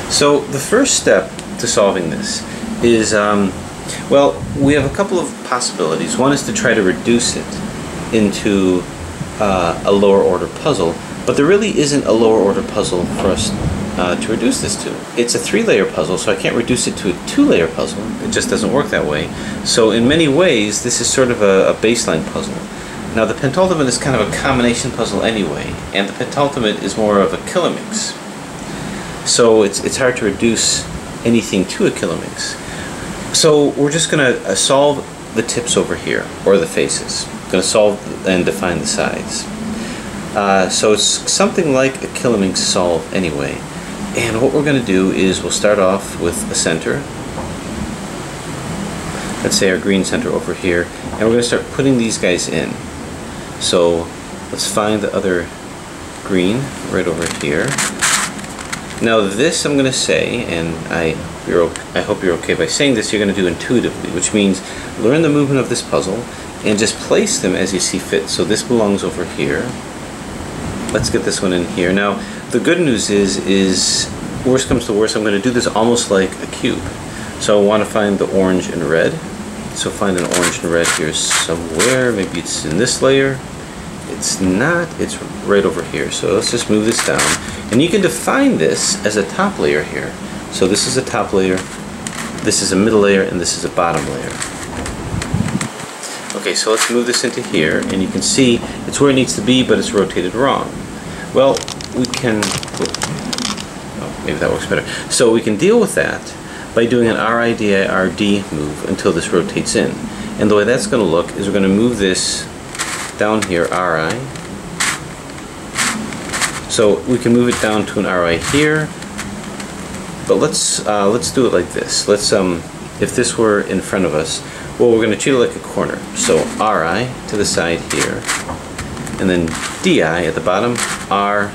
So the first step to solving this is, well, we have a couple of possibilities. One is to try to reduce it into a lower order puzzle, but there really isn't a lower order puzzle for us to reduce this to. It's a 3-layer puzzle, so I can't reduce it to a 2-layer puzzle. It just doesn't work that way. So in many ways, this is sort of a baseline puzzle. Now the pentultimate is kind of a combination puzzle anyway, and the pentultimate is more of a kilomix. So it's hard to reduce anything to a kilomix. So we're just going to solve the tips over here, or the faces. Going to solve and define the sides. So it's something like a kilomix solve anyway. And what we're going to do is we'll start off with a center. Let's say our green center over here, and we're going to start putting these guys in. So let's find the other green right over here. Now this I'm going to say, and I hope you're okay by saying this, you're going to do intuitively, which means learn the movement of this puzzle and just place them as you see fit. So this belongs over here. Let's get this one in here. Now the good news is worst comes to worst, I'm going to do this almost like a cube. So I want to find the orange and red. So find an orange and red here somewhere. Maybe it's in this layer. It's not. It's right over here. So let's just move this down. And you can define this as a top layer here. So this is a top layer, this is a middle layer, and this is a bottom layer. Okay, so let's move this into here, and you can see it's where it needs to be, but it's rotated wrong. Well, we can, oh, maybe that works better. So we can deal with that by doing an RIDIRD move until this rotates in. And the way that's going to look is we're going to move this down here, RI. So we can move it down to an RI here, but let's do it like this. Let's if this were in front of us, well, we're going to treat it like a corner. So RI to the side here, and then DI at the bottom, RD.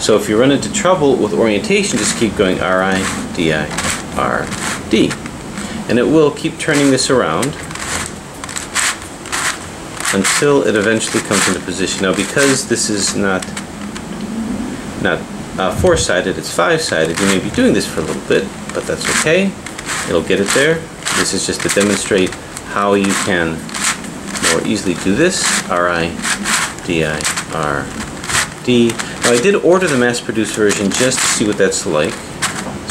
So if you run into trouble with orientation, just keep going RI, DI, RD, and it will keep turning this around until it eventually comes into position. Now because this is not 4-sided, it's 5-sided, you may be doing this for a little bit, but that's okay. It'll get it there. This is just to demonstrate how you can more easily do this. RI, DI, RD. Now I did order the mass-produced version just to see what that's like,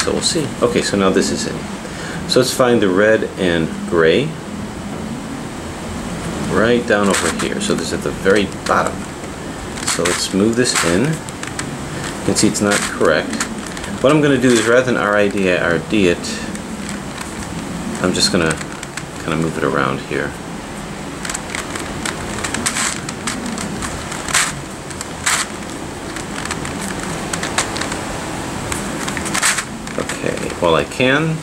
so we'll see. Okay, so now this is in. So let's find the red and gray. Right down over here. So this is at the very bottom. So let's move this in. You can see it's not correct. What I'm going to do is rather than RIDIRD it, I'm just going to kind of move it around here. Okay, while I can.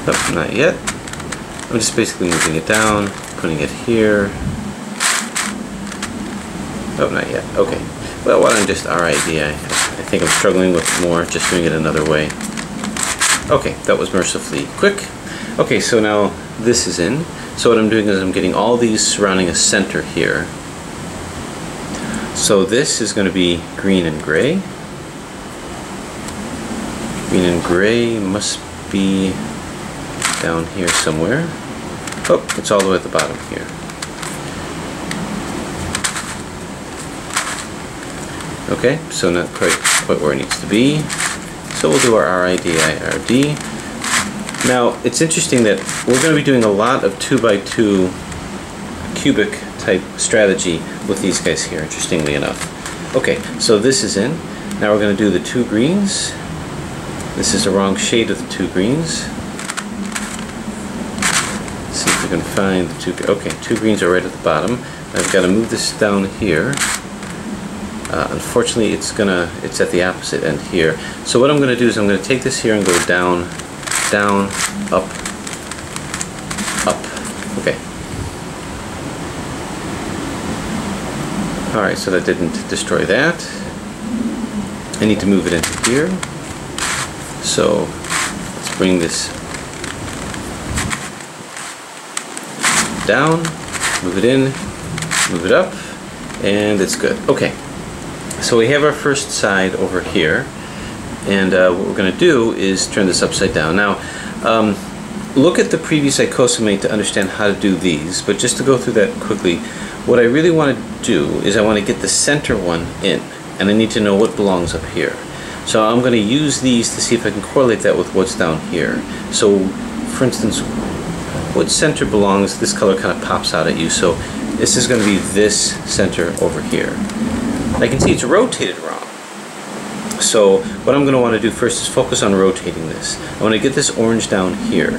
Nope, not yet. I'm just basically moving it down, putting it here. Oh, not yet. Okay. Well, why don't I just RID? I think I'm struggling with more, just doing it another way. Okay, that was mercifully quick. Okay, so now this is in. So what I'm doing is I'm getting all these surrounding a center here. So this is going to be green and gray. Green and gray must be down here somewhere. Oh, it's all the way at the bottom here. Okay, so not quite where it needs to be. So we'll do our RIDIRD. Now, it's interesting that we're going to be doing a lot of 2x2 cubic type strategy with these guys here, interestingly enough. Okay, so this is in. Now we're going to do the 2 greens. This is the wrong shade of the 2 greens. See if we can find the 2. Okay, 2 greens are right at the bottom. I've got to move this down here. Unfortunately, it's at the opposite end here. So what I'm going to do is I'm going to take this here and go down, down, up, up. Okay. All right, so that didn't destroy that. I need to move it into here. So let's bring this down, move it in, move it up, and it's good. Okay, so we have our first side over here, and what we're going to do is turn this upside down. Now, look at the previous Icosomate to understand how to do these, but just to go through that quickly, what I really want to do is I want to get the center one in, and I need to know what belongs up here. So I'm going to use these to see if I can correlate that with what's down here. So, for instance, what center belongs, this color kind of pops out at you, so this is going to be this center over here. I can see it's rotated wrong. So what I'm going to want to do first is focus on rotating this. I want to get this orange down here.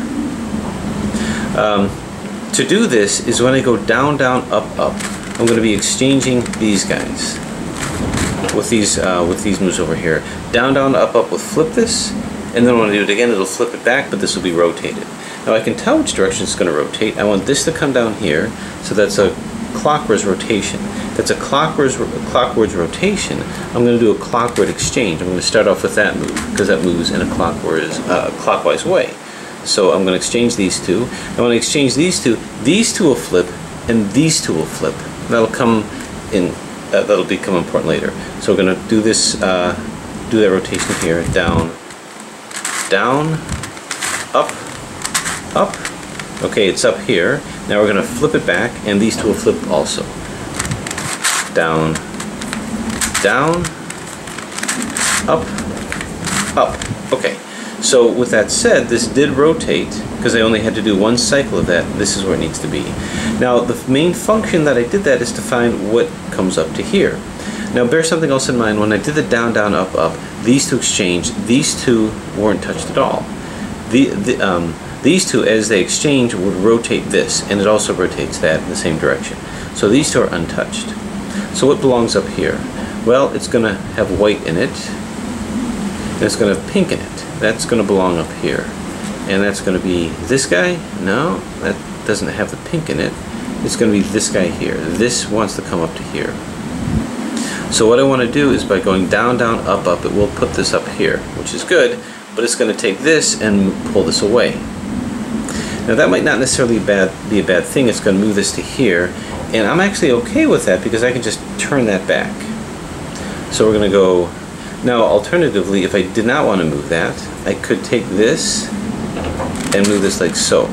To do this is when I go down, down, up, up, I'm going to be exchanging these guys with these moves over here. Down, down, up, up will flip this, and then when I do it again, it'll flip it back, but this will be rotated. Now I can tell which direction it's going to rotate. I want this to come down here, so that's a clockwise rotation. That's a clockwise rotation. I'm going to do a clockwise exchange. I'm going to start off with that move because that moves in a clockwise way. So I'm going to exchange these two. I want to exchange these two will flip, and these two will flip. That'll come in. That'll become important later. So we're going to do this. Do that rotation here. Down, down, up, up. Okay, it's up here. Now we're going to flip it back, and these two will flip also. Down, down, up, up. Okay, so with that said, this did rotate because I only had to do one cycle of that. This is where it needs to be. Now the main function that I did that is to find what comes up to here. Now bear something else in mind. When I did the down, down, up, up, these two exchanged. These two weren't touched at all. These two, as they exchange, would rotate this, and it also rotates that in the same direction. So these two are untouched. So what belongs up here? Well, it's going to have white in it, and it's going to have pink in it. That's going to belong up here. And that's going to be this guy? No, that doesn't have the pink in it. It's going to be this guy here. This wants to come up to here. So what I want to do is by going down, down, up, up, it will put this up here, which is good, but it's going to take this and pull this away. Now that might not necessarily be a bad thing. It's going to move this to here, and I'm actually okay with that because I can just turn that back. So we're going to go, now alternatively, if I did not want to move that, I could take this and move this like so.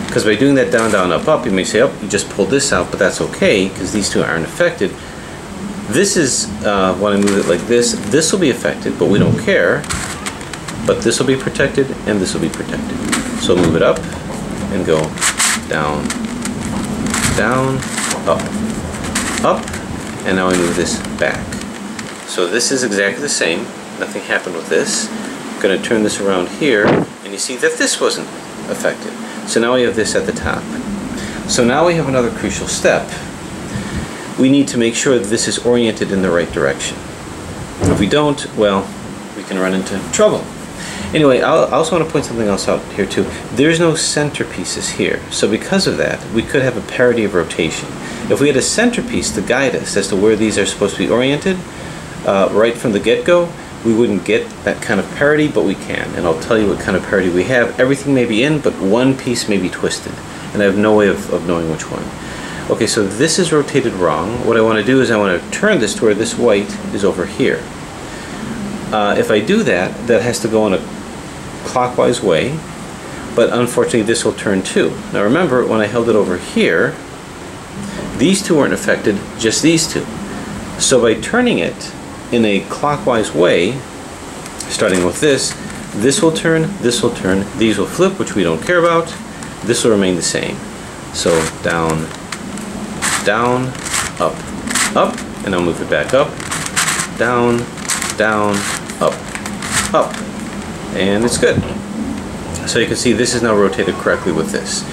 Because by doing that down, down, up, up, you may say, oh, you just pulled this out, but that's okay because these two aren't affected. This is, when I move it like this will be affected, but we don't care. But this will be protected, and this will be protected. So move it up, and go down, down, up, up, and now I move this back. So this is exactly the same. Nothing happened with this. I'm going to turn this around here, and you see that this wasn't affected. So now we have this at the top. So now we have another crucial step. We need to make sure that this is oriented in the right direction. If we don't, well, we can run into trouble. Anyway, I also want to point something else out here too. There's no centerpieces here. So because of that, we could have a parity of rotation. If we had a centerpiece to guide us as to where these are supposed to be oriented, right from the get-go, we wouldn't get that kind of parity, but we can. And I'll tell you what kind of parity we have. Everything may be in, but one piece may be twisted. And I have no way of knowing which one. Okay, so this is rotated wrong. What I want to do is I want to turn this to where this white is over here. If I do that, that has to go in a clockwise way, but unfortunately this will turn too. Now remember, when I held it over here, these two weren't affected, just these two. So by turning it in a clockwise way, starting with this will turn, these will flip, which we don't care about, this will remain the same. So down, down, up, up, and I'll move it back up, down, down, up, up. And it's good. So you can see this is now rotated correctly with this.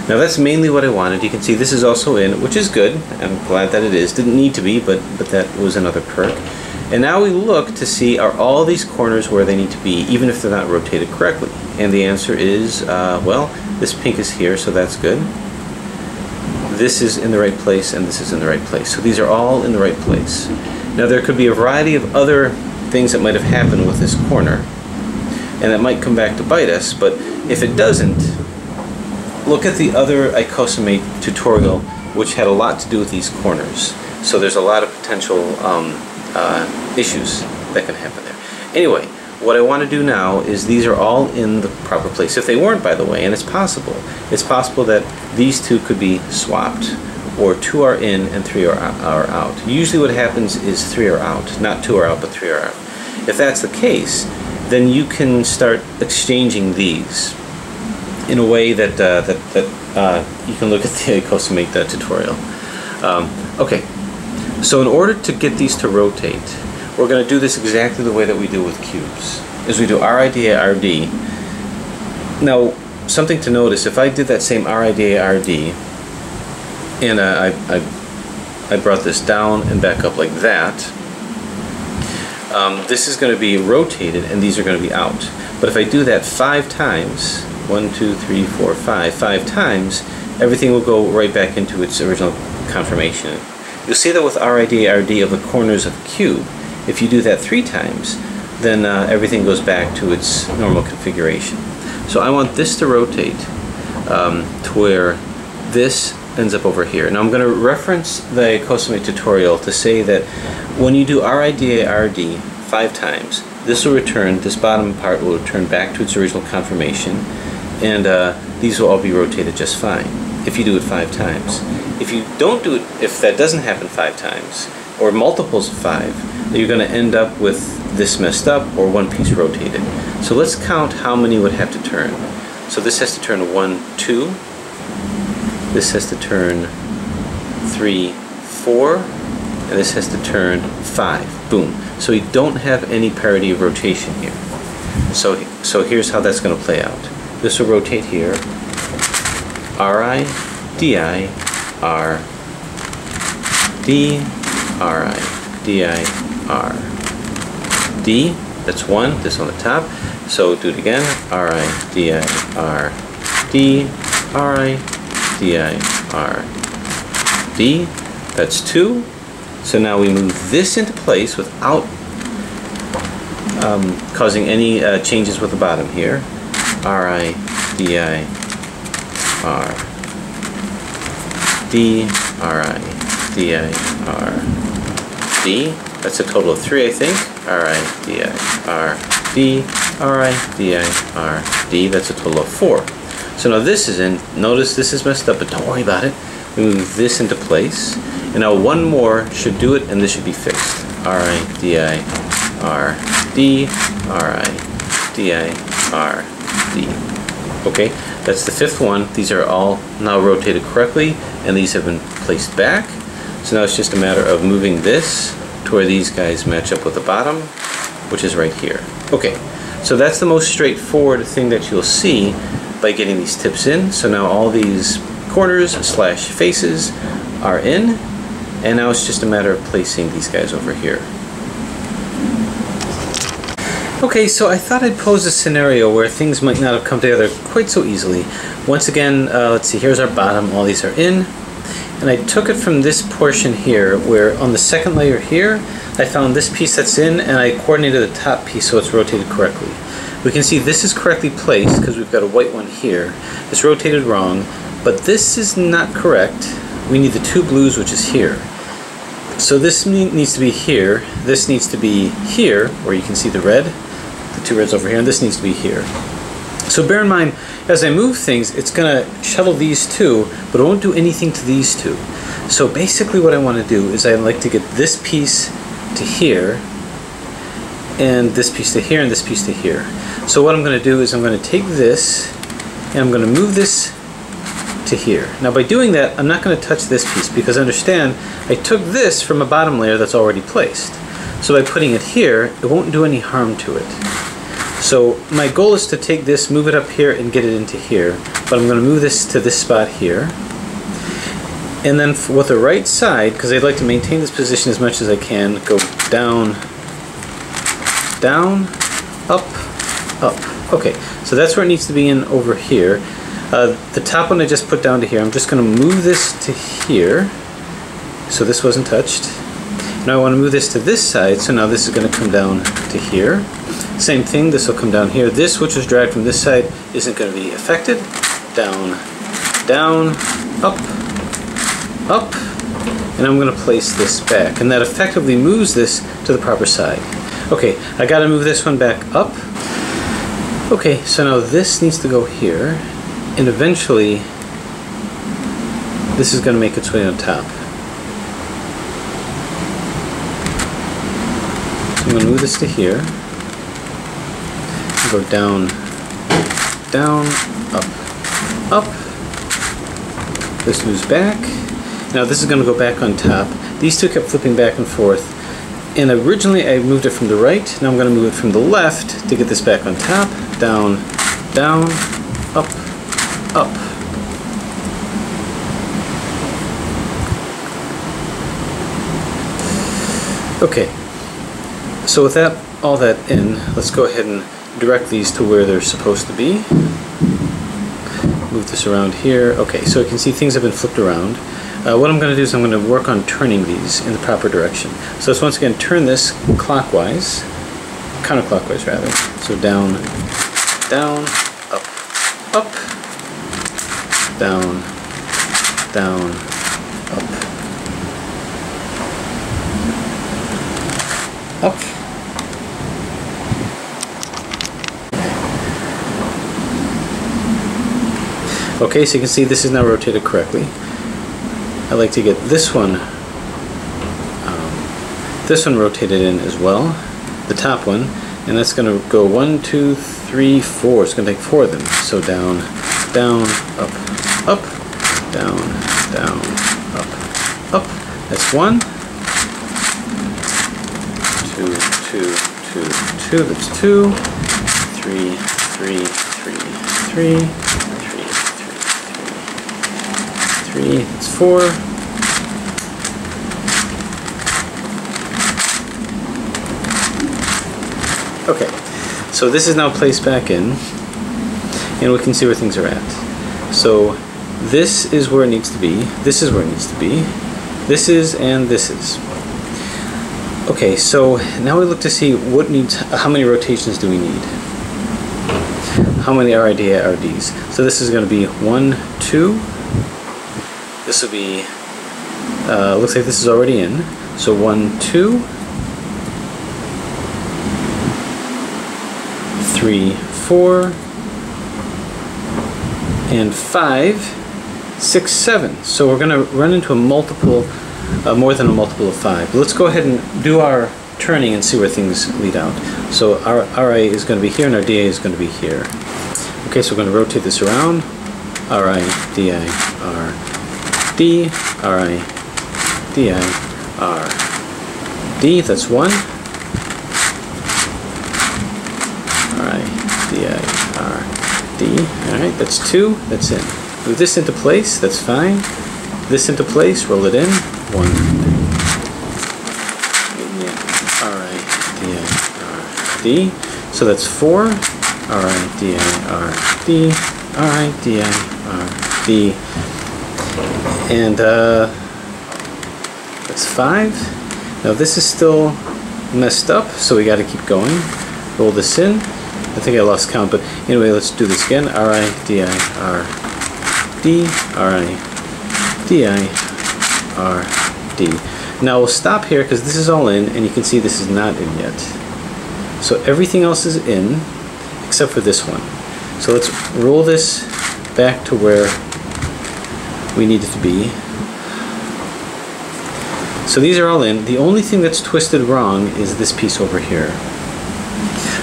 Now that's mainly what I wanted. You can see this is also in, which is good. I'm glad that it is. Didn't need to be, but that was another perk. And now we look to see, are all these corners where they need to be, even if they're not rotated correctly? And the answer is, well, this pink is here, so that's good. This is in the right place, and this is in the right place. So these are all in the right place. Now there could be a variety of other things that might have happened with this corner, and that might come back to bite us, but if it doesn't, look at the other Icosomate tutorial which had a lot to do with these corners. So there's a lot of potential issues that can happen there. Anyway, what I want to do now is these are all in the proper place. If they weren't, by the way, and it's possible that these two could be swapped, or 2 are in and 3 are out. Usually what happens is 3 are out, not 2 are out, but 3 are out. If that's the case, then you can start exchanging these in a way that you can look at the Icosomate tutorial. Okay, so in order to get these to rotate, we're going to do this exactly the way that we do with cubes. Is we do RIDA-RD. Now, something to notice, if I did that same RIDA-RD, and I brought this down and back up like that, this is going to be rotated and these are going to be out. But if I do that 5 times, 1, 2, 3, 4, 5 times, everything will go right back into its original conformation. You'll see that with RIDA-RD of the corners of the cube, if you do that 3 times, then everything goes back to its normal configuration. So I want this to rotate to where this ends up over here. Now I'm going to reference the Icosomate tutorial to say that when you do RIDA-RD 5 times, this will return, this bottom part will return back to its original conformation, and these will all be rotated just fine if you do it 5 times. If you don't do it, if that doesn't happen 5 times, or multiples of 5, then you're going to end up with this messed up or one piece rotated. So let's count how many would have to turn. So this has to turn 1, 2. This has to turn 3, 4, and this has to turn 5. Boom. So we don't have any parity of rotation here. So here's how that's going to play out. This will rotate here. RI, DI, R, D, RI, DI, R, D. That's 1. This on the top. So do it again. RI, DI, R, D, RI, DI, R, D. That's 2. So now we move this into place without causing any changes with the bottom here. RI, DI, R, D, RI, DI, R, D. That's a total of 3, I think. RI, DI, R, D, RI, DI, R, D. That's a total of 4. So now this is in. Notice this is messed up, but don't worry about it. We move this into place. And now one more should do it, and this should be fixed. RI, DI, R, D, RI, DI, R, D. Okay, that's the 5th one. These are all now rotated correctly, and these have been placed back. So now it's just a matter of moving this to where these guys match up with the bottom, which is right here. Okay, so that's the most straightforward thing that you'll see by getting these tips in. So now all these corners / faces are in, and now it's just a matter of placing these guys over here. Okay, so I thought I'd pose a scenario where things might not have come together quite so easily. Once again, let's see, here's our bottom, all these are in, and I took it from this portion here, where on the 2nd layer here, I found this piece that's in, and I coordinated the top piece so it's rotated correctly. We can see this is correctly placed because we've got a white one here. It's rotated wrong, but this is not correct. We need the 2 blues, which is here. So this needs to be here, this needs to be here, where you can see the red, the 2 reds over here, and this needs to be here. So bear in mind, as I move things, it's going to shuttle these 2, but it won't do anything to these 2. So basically what I want to do is I'd like to get this piece to here, and this piece to here, and this piece to here. So what I'm going to do is I'm going to take this, and I'm going to move this to here. Now by doing that, I'm not going to touch this piece, because understand, I took this from a bottom layer that's already placed. So by putting it here, it won't do any harm to it. So my goal is to take this, move it up here, and get it into here. But I'm going to move this to this spot here. And then with the right side, because I'd like to maintain this position as much as I can, go down, down, up, up. Okay, so that's where it needs to be in over here. The top one I just put down to here. I'm just going to move this to here. So this wasn't touched. Now I want to move this to this side, so now this is going to come down to here. Same thing, this will come down here. This, which was dragged from this side, isn't going to be affected. Down, down, up, up, and I'm going to place this back, and that effectively moves this to the proper side. Okay, I got to move this one back up. Okay, so now this needs to go here, and eventually this is going to make its way on top. So I'm going to move this to here, go down, down, up. This moves back. Now this is going to go back on top. These two kept flipping back and forth. And originally I moved it from the right. Now I'm going to move it from the left to get this back on top. Down, down, up, up. Okay. So with that, all that in, let's go ahead and direct these to where they're supposed to be. Move this around here. Okay, so you can see things have been flipped around. What I'm going to do is I'm going to work on turning these in the proper direction. So let's once again turn this clockwise, counterclockwise rather. So down, down, up, down, down, up. Okay, so you can see this is now rotated correctly. I like to get this one rotated in as well, the top one, and that's going to go 1, 2, 3, 4. It's going to take 4 of them. So down, down, up, down, down, up. That's 1, 2, 2, 2, 2. That's 2, 3, 3, 3, 3. 3, it's 4. Okay, so this is now placed back in, and we can see where things are at. So this is where it needs to be, this is where it needs to be, this is, and this is. Okay, so now we look to see what needs, how many rotations do we need? How many RIDs? So this is going to be 1, 2. This will be, looks like this is already in. So 1, 2, 3, 4, and 5, 6, 7. So we're going to run into a multiple, more than a multiple of 5. But let's go ahead and do our turning and see where things lead out. So our RA is going to be here and our DA is going to be here. Okay, so we're going to rotate this around. RI, DI, R, D, RI, DI, R, D, that's 1. RI, DI, R, D, alright, that's 2, that's in. Move this into place, that's fine. This into place, roll it in. 1, 2. RI, DI, R, D, so that's 4. RI, DI, R, D, RI, DI, R, D. And that's 5. Now this is still messed up, so we got to keep going. Roll this in. I think I lost count, but anyway, let's do this again. RI, DI, R, D, RI, DI, R, D. Now we'll stop here because this is all in, and you can see this is not in yet. So everything else is in, except for this one. So let's roll this back to where we need it to be. So these are all in. The only thing that's twisted wrong is this piece over here.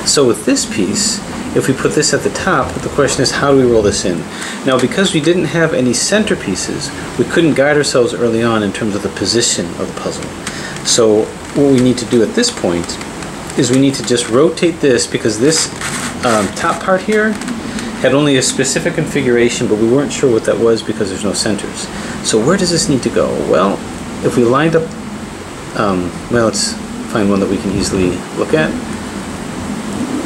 So with this piece, if we put this at the top, the question is how do we roll this in? Now because we didn't have any center pieces, we couldn't guide ourselves early on in terms of the position of the puzzle. So what we need to do at this point is we need to just rotate this, because this top part here had only a specific configuration, but we weren't sure what that was because there's no centers. So where does this need to go? Well, if we lined up, well, let's find one that we can easily look at.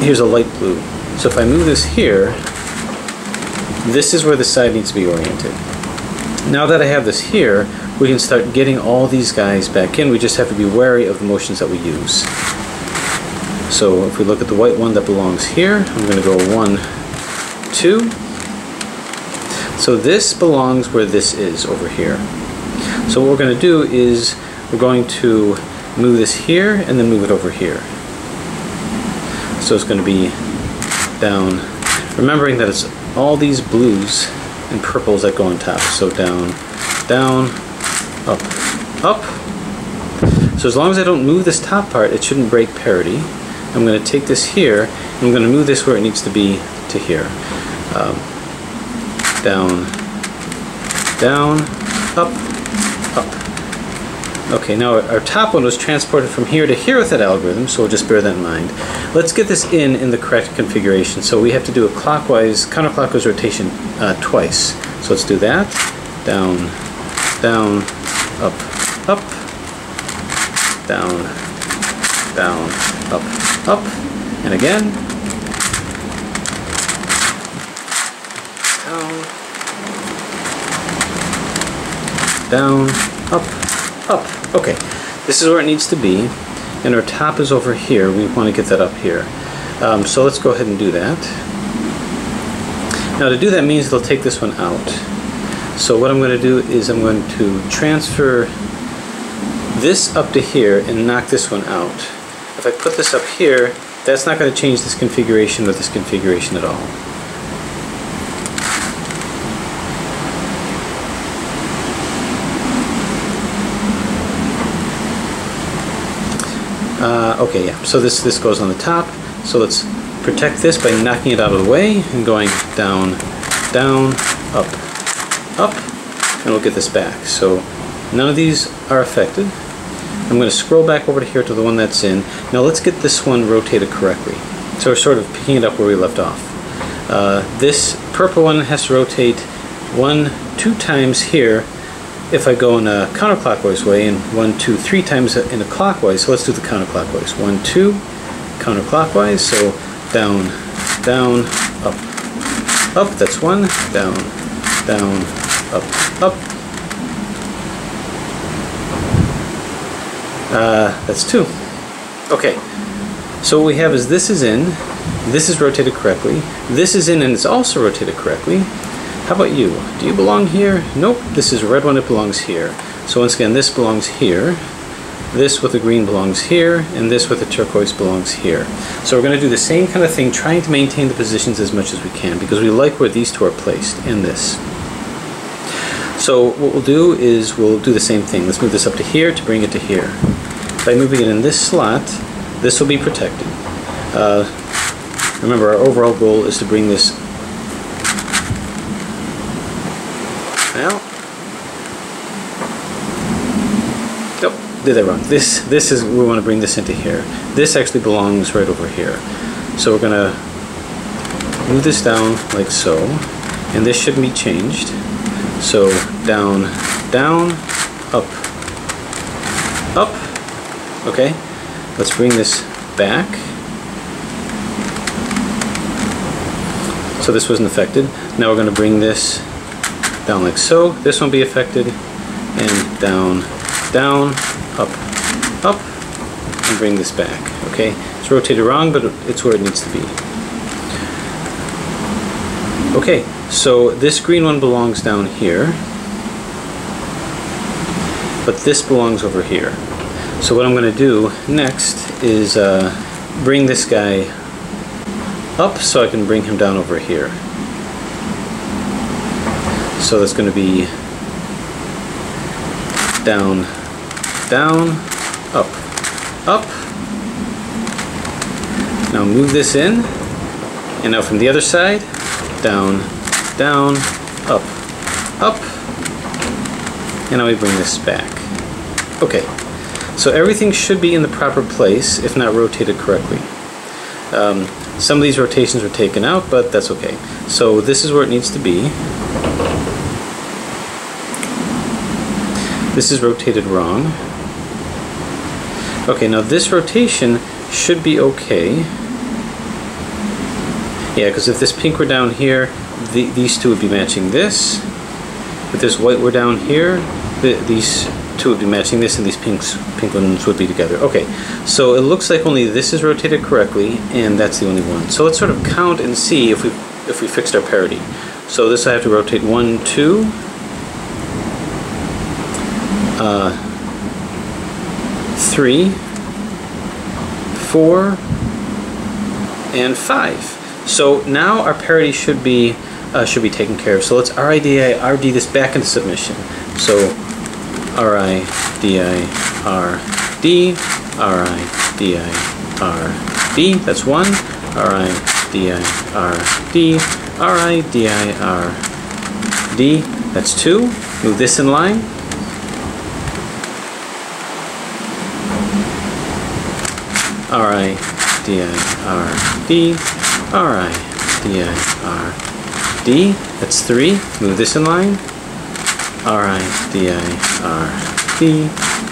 Here's a light blue. So if I move this here, this is where the side needs to be oriented. Now that I have this here, we can start getting all these guys back in. We just have to be wary of the motions that we use. So if we look at the white one that belongs here, I'm going to go 1, 2. So this belongs where this is over here. So what we're going to do is we're going to move this here and then move it over here. So it's going to be down, remembering that it's all these blues and purples that go on top. So down, down, up, up. So as long as I don't move this top part, it shouldn't break parity. I'm going to take this here, and I'm going to move this where it needs to be to here. Down, down, up, up. Okay, now our top one was transported from here to here with that algorithm, so we'll just bear that in mind. Let's get this in the correct configuration. So we have to do a clockwise, counterclockwise rotation twice. So let's do that. Down, down, up, up, down, down, up, up, and again. Down, up, up. Okay, this is where it needs to be, and our top is over here. We want to get that up here. So let's go ahead and do that. Now to do that means it'll take this one out. So what I'm going to do is I'm going to transfer this up to here and knock this one out. If I put this up here, that's not going to change this configuration with this configuration at all. Okay, yeah, so this goes on the top. So let's protect this by knocking it out of the way and going down, down, up, up, and we'll get this back. So none of these are affected. I'm going to scroll back over to here to the one that's in. Now let's get this one rotated correctly. So we're sort of picking it up where we left off. This purple one has to rotate 2 times here if I go in a counterclockwise way, and 1, 2, 3 times in a clockwise. So let's do the counterclockwise. 1, 2, counterclockwise. So down, down, up, up. That's 1. Down, down, up, up. That's 2. Okay. So what we have is this is in, this is rotated correctly, this is in and it's also rotated correctly. How about you? Do you belong here? Nope, this is a red one, it belongs here. So once again, this belongs here, this with the green belongs here, and this with the turquoise belongs here. So we're going to do the same kind of thing, trying to maintain the positions as much as we can, because we like where these two are placed, and this. So what we'll do is we'll do the same thing. Let's move this up to here to bring it to here. By moving it in this slot, this will be protected. Remember, our overall goal is to bring this out. Oh, did that wrong. This is, we want to bring this into here. This actually belongs right over here. So we're going to move this down like so, and this shouldn't be changed. So down, down, up, up. Okay, let's bring this back. So this wasn't affected. Now we're going to bring this down like so. This won't be affected. And down, down, up, up, and bring this back. Okay, it's rotated wrong, but it's where it needs to be. Okay, so this green one belongs down here, but this belongs over here. So what I'm going to do next is bring this guy up so I can bring him down over here. So that's going to be down, down, up, up. Now move this in, and now from the other side, down, down, up, up, and now we bring this back. Okay, so everything should be in the proper place, if not rotated correctly. Some of these rotations were taken out, but that's okay. So this is where it needs to be. This is rotated wrong. Okay, now this rotation should be okay. Yeah, because if this pink were down here, these two would be matching this. If this white were down here, these two would be matching this, and these pink ones would be together. Okay, so it looks like only this is rotated correctly, and that's the only one. So let's sort of count and see if we fixed our parity. So this I have to rotate 1, 2, 3, 4, and 5. So now our parity should be taken care of. So let's RD this back into submission. So RI DI RD RI DI RD. That's 1. RI DI RD RI DI RD. That's 2. Move this in line. RI DI RD RI DI RD. That's 3. Move this in line. RI DI RD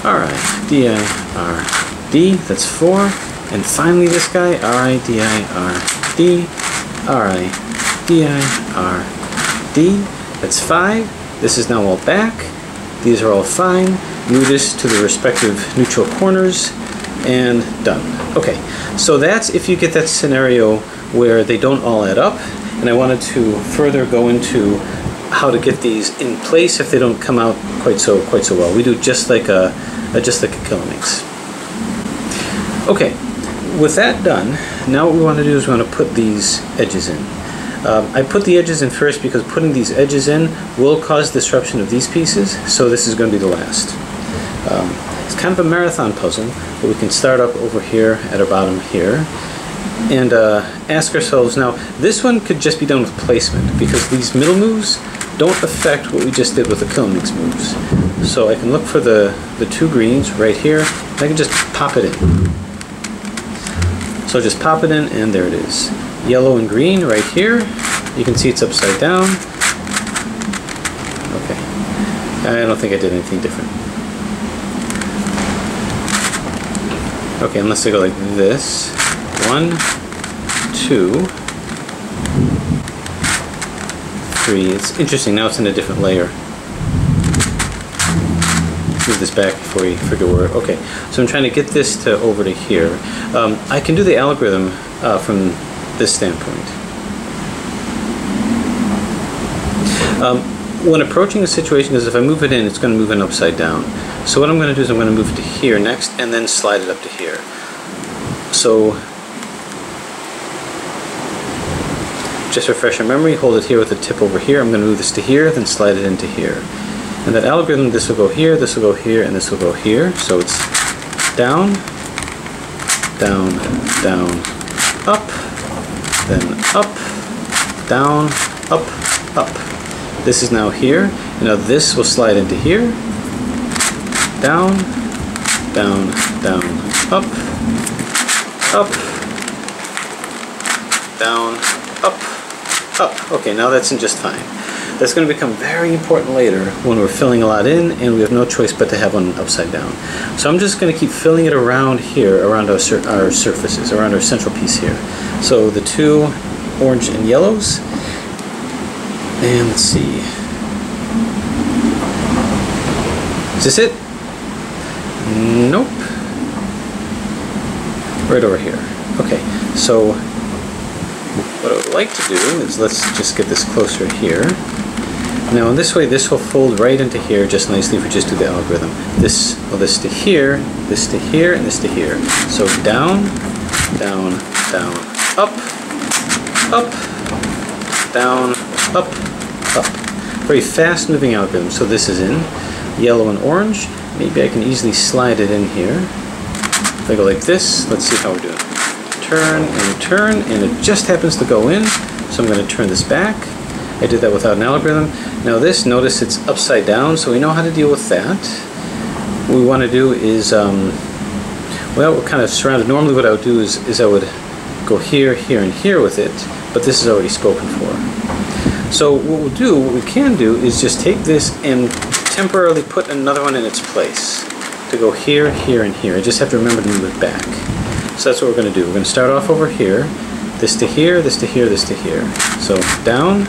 RI DI RD. That's 4. And finally this guy, RI DI RD RI DI RD. That's 5. This is now all back. These are all fine. Move this to the respective neutral corners and done. Okay, so that's if you get that scenario where they don't all add up, and I wanted to further go into how to get these in place if they don't come out quite so well. We do just like a Icosomate. Okay, with that done, now what we want to do is we want to put these edges in. I put the edges in first because putting these edges in will cause disruption of these pieces, so this is going to be the last. It's kind of a marathon puzzle, but we can start up over here at our bottom here and ask ourselves, now this one could just be done with placement because these middle moves don't affect what we just did with the Icosomate moves. So I can look for the 2 greens right here, and I can just pop it in. So just pop it in, and there it is. Yellow and green right here. You can see it's upside down. Okay, I don't think I did anything different. Okay, unless I go like this. 1, 2, 3. It's interesting, now it's in a different layer. Move this back before you forget where. Okay, so I'm trying to get this to over to here. I can do the algorithm from this standpoint. When approaching a situation is if I move it in, it's going to move in upside down. So what I'm going to do is I'm going to move it to here next and then slide it up to here. So just refresh your memory, hold it here with the tip over here. I'm going to move this to here, then slide it into here. And that algorithm, this will go here, this will go here, and this will go here. So it's down, down, down, up, then up, down, up, up. This is now here, and now this will slide into here, down, down, down, up, up, down, up, up. Okay, now that's in just fine. That's going to become very important later when we're filling a lot in and we have no choice but to have one upside down. So I'm just going to keep filling it around here, around our surfaces, around our central piece here. So the 2 orange and yellows. And let's see. Is this it? Nope. Right over here. Okay, so what I would like to do is let's just get this closer here. Now in this way, this will fold right into here just nicely if we just do the algorithm. This to here, this to here, and this to here. So down, down, down, up, up, down, up, up. Very fast moving algorithm. So this is in yellow and orange. Maybe I can easily slide it in here. If I go like this, let's see how we're doing. Turn, and it just happens to go in. So I'm going to turn this back. I did that without an algorithm. Now this, notice it's upside down, so we know how to deal with that. What we want to do is, well, we're kind of surrounded. Normally what I would do is I would go here, here, and here with it, but this is already spoken for. So what we can do is just take this and temporarily put another one in its place to go here, here, and here. I just have to remember to move it back. So that's what we're going to do. We're going to start off over here, this to here, this to here, this to here. So down,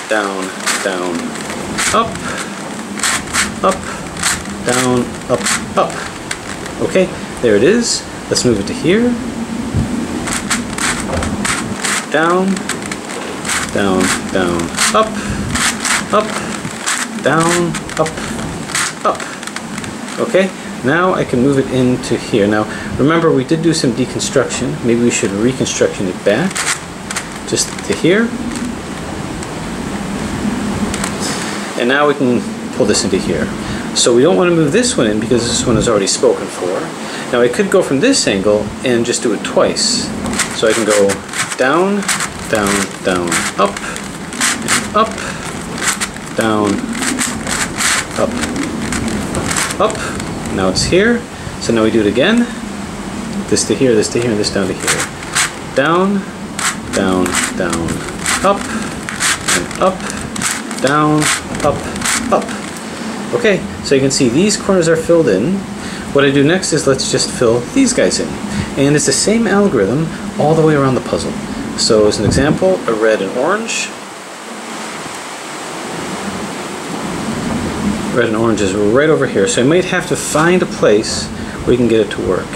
down, down, up, up, down, up, up. Okay, there it is. Let's move it to here. Down, down, down, up, up, down, up, Okay, now I can move it into here. Now, remember we did do some deconstruction. Maybe we should reconstruction it back, just to here. And now we can pull this into here. So we don't want to move this one in because this one is already spoken for. Now I could go from this angle and just do it twice. So I can go down, down, down, up, up, down, up, up. Now it's here. So now we do it again. This to here, this to here, and this down to here. Down, down, down, up, and up, down, up, up. Okay, so you can see these corners are filled in. What I do next is let's just fill these guys in. And it's the same algorithm all the way around the puzzle. So as an example, a red and orange. Red and orange is right over here. So I might have to find a place where we can get it to work.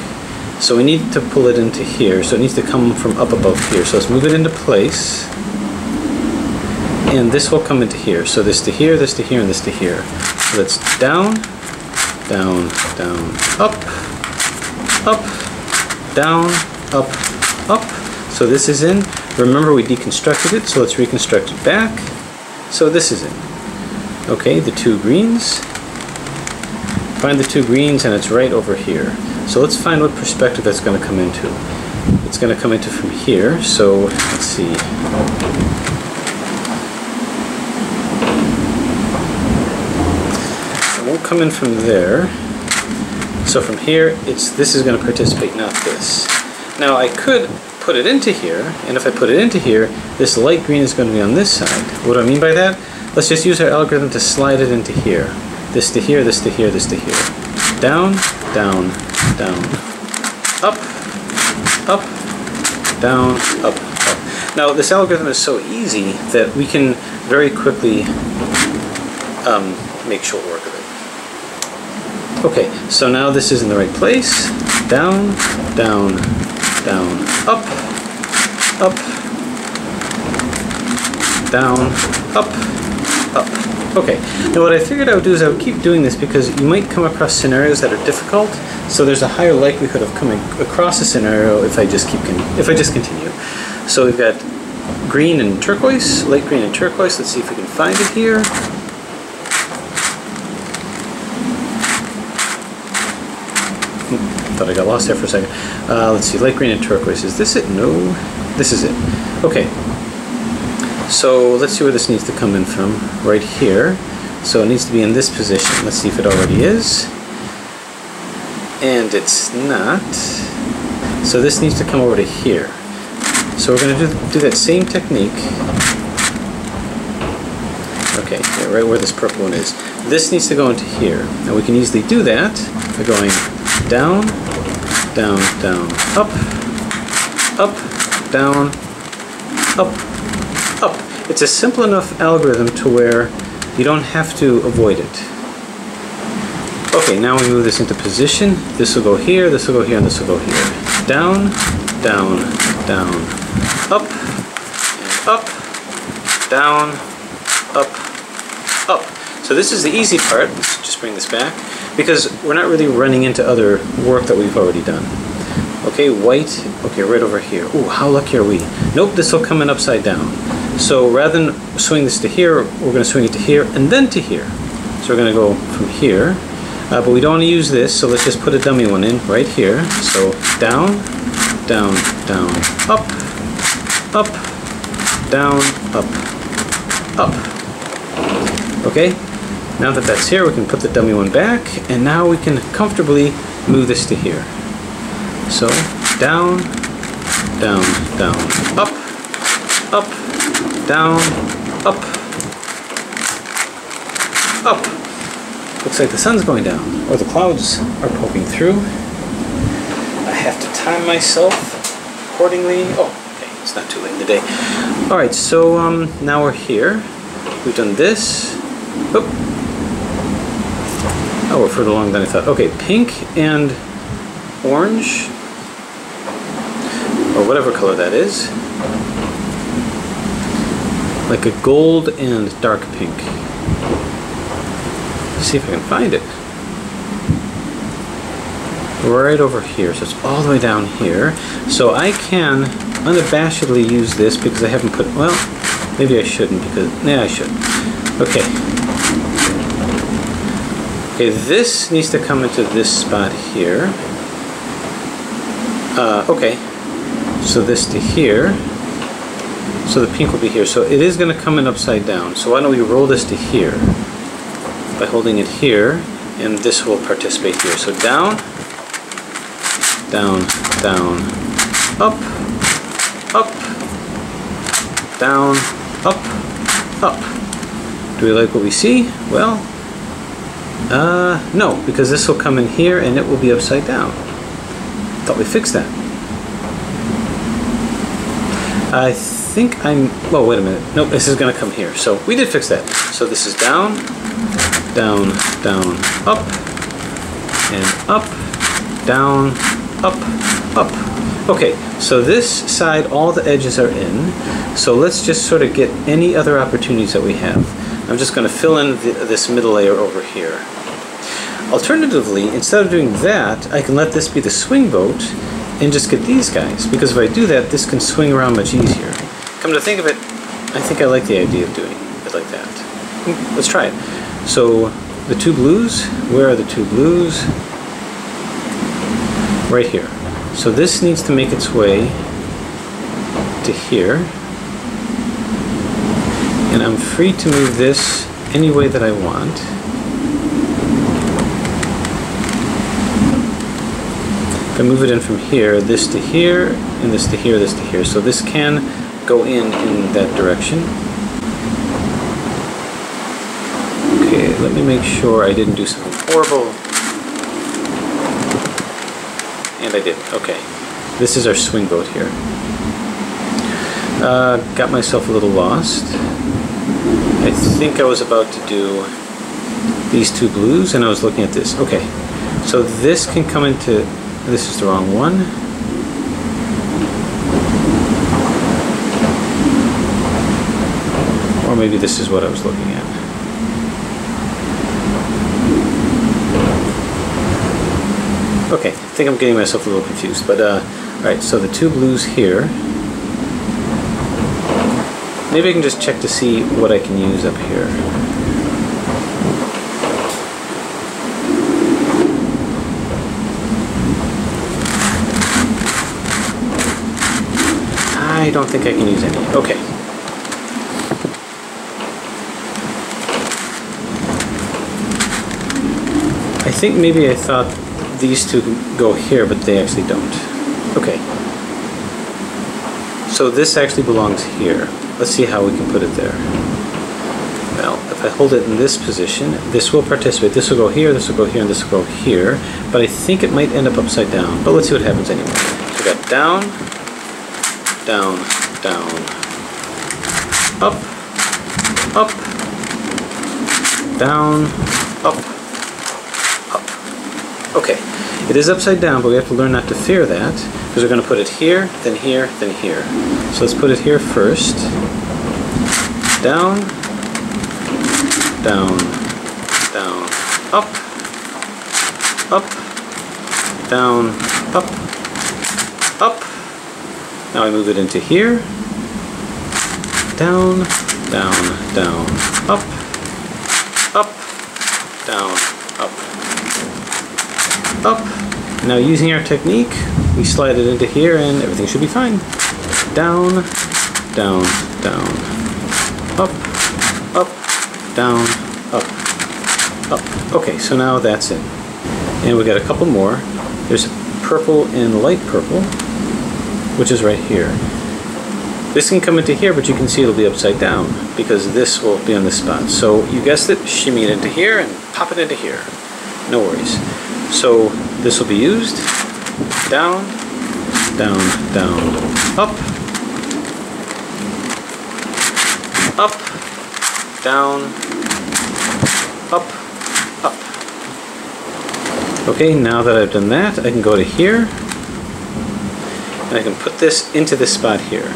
So we need to pull it into here. So it needs to come from up above here. So let's move it into place. And this will come into here. So this to here, this to here, and this to here. So that's down, down, down, up, up, down, up, up. So this is in. Remember we deconstructed it, so let's reconstruct it back. So this is in. Okay, the two greens. Find the two greens and it's right over here. So let's find what perspective that's going to come into. It's going to come into from here, so let's see. It won't come in from there. So from here, this is going to participate, not this. Now I could put it into here, and if I put it into here, this light green is going to be on this side. What do I mean by that? Let's just use our algorithm to slide it into here. This to here, this to here, this to here. Down, down, down. Up, up, down, up, up. Now this algorithm is so easy that we can very quickly make short work of it. Okay, so now this is in the right place. Down, down, down, up, up, down, up, up. Okay, now what I figured I would do is I would keep doing this because you might come across scenarios that are difficult, so there's a higher likelihood of coming across a scenario if I just continue. So we've got green and turquoise, light green and turquoise. Let's see if we can find it here. Thought I got lost there for a second. Let's see, light green and turquoise. Is this it? No, this is it. Okay. So let's see where this needs to come in from. Right here. So it needs to be in this position. Let's see if it already is. And it's not. So this needs to come over to here. So we're going to do that same technique. Okay, yeah, right where this purple one is. This needs to go into here. Now we can easily do that by going down, down, down, up, up, down, up, up. It's a simple enough algorithm to where you don't have to avoid it. Okay, now we move this into position. This will go here, this will go here, and this will go here. Down, down, down, up, and up, down, up, up. So this is the easy part. Let's just bring this back, because we're not really running into other work that we've already done. Okay, white, okay, right over here. Ooh, how lucky are we? Nope, this will come in upside down. So rather than swing this to here, we're going to swing it to here and then to here. So we're going to go from here, but we don't want to use this, so let's just put a dummy one in right here. So down, down, down, up, up, down, up, up. Okay, now that that's here, we can put the dummy one back, and now we can comfortably move this to here. So down, down, down, up, up, down, up, up. Looks like the sun's going down, or the clouds are poking through. I have to time myself accordingly. Oh, okay, it's not too late in the day. All right, so now we're here. We've done this. Oh, we're further along than I thought. Okay, pink and orange, or whatever color that is. Like a gold and dark pink. Let's see if I can find it. right over here. So it's all the way down here. So I can unabashedly use this because I haven't put, well, maybe I shouldn't because, yeah, I should. Okay. Okay, this needs to come into this spot here. Okay. So this to here. So the pink will be here. So it is going to come in upside down. So why don't we roll this to here by holding it here, and this will participate here. So down, down, down, up, up, down, up, up. Do we like what we see? Well, no, because this will come in here and it will be upside down. Thought we fixed that. I think I'm, well, wait a minute. Nope, this is going to come here. So we did fix that. So this is down, down, down, up, and up, down, up, up. Okay, so this side, all the edges are in. So let's just sort of get any other opportunities that we have. I'm just going to fill in this middle layer over here. Alternatively, instead of doing that, I can let this be the swing vote and just get these guys, because if I do that, this can swing around much easier. Come to think of it, I think I like the idea of doing it like that. Let's try it. So the two blues, where are the two blues? Right here. So this needs to make its way to here. And I'm free to move this any way that I want. If I move it in from here, this to here, and this to here, this to here. So this can go in that direction. Okay, let me make sure I didn't do something horrible. And I did. Okay. This is our swing vote here. Got myself a little lost. I think I was about to do these two blues, and I was looking at this. Okay. So this can come into... This is the wrong one. Or maybe this is what I was looking at. Okay, I think I'm getting myself a little confused. But, alright, so the two blues here. Maybe I can just check to see what I can use up here. I don't think I can use any. Okay. I think maybe I thought these two go here, but they actually don't. Okay. So this actually belongs here. Let's see how we can put it there. Well, if I hold it in this position, this will participate. This will go here, this will go here, and this will go here. But I think it might end up upside down. But let's see what happens anyway. So we got down, down, down, up, up, down, up, up. Okay, it is upside down, but we have to learn not to fear that, because we're going to put it here, then here, then here. So let's put it here first. Down, down, down, up, up, down, up, up. Now I move it into here, down, down, down, up, up, down, up, up. Now using our technique, we slide it into here and everything should be fine. Down, down, down, up, up, down, up, up. Okay, so now that's it. And we got a couple more. There's purple and light purple, which is right here. This can come into here, but you can see it'll be upside down because this will be on this spot. So you guessed it, shimmy it into here and pop it into here. No worries. So this will be used. Down, down, down, up, up, down, up, up. Okay, now that I've done that, I can go to here, and I can put this into this spot here.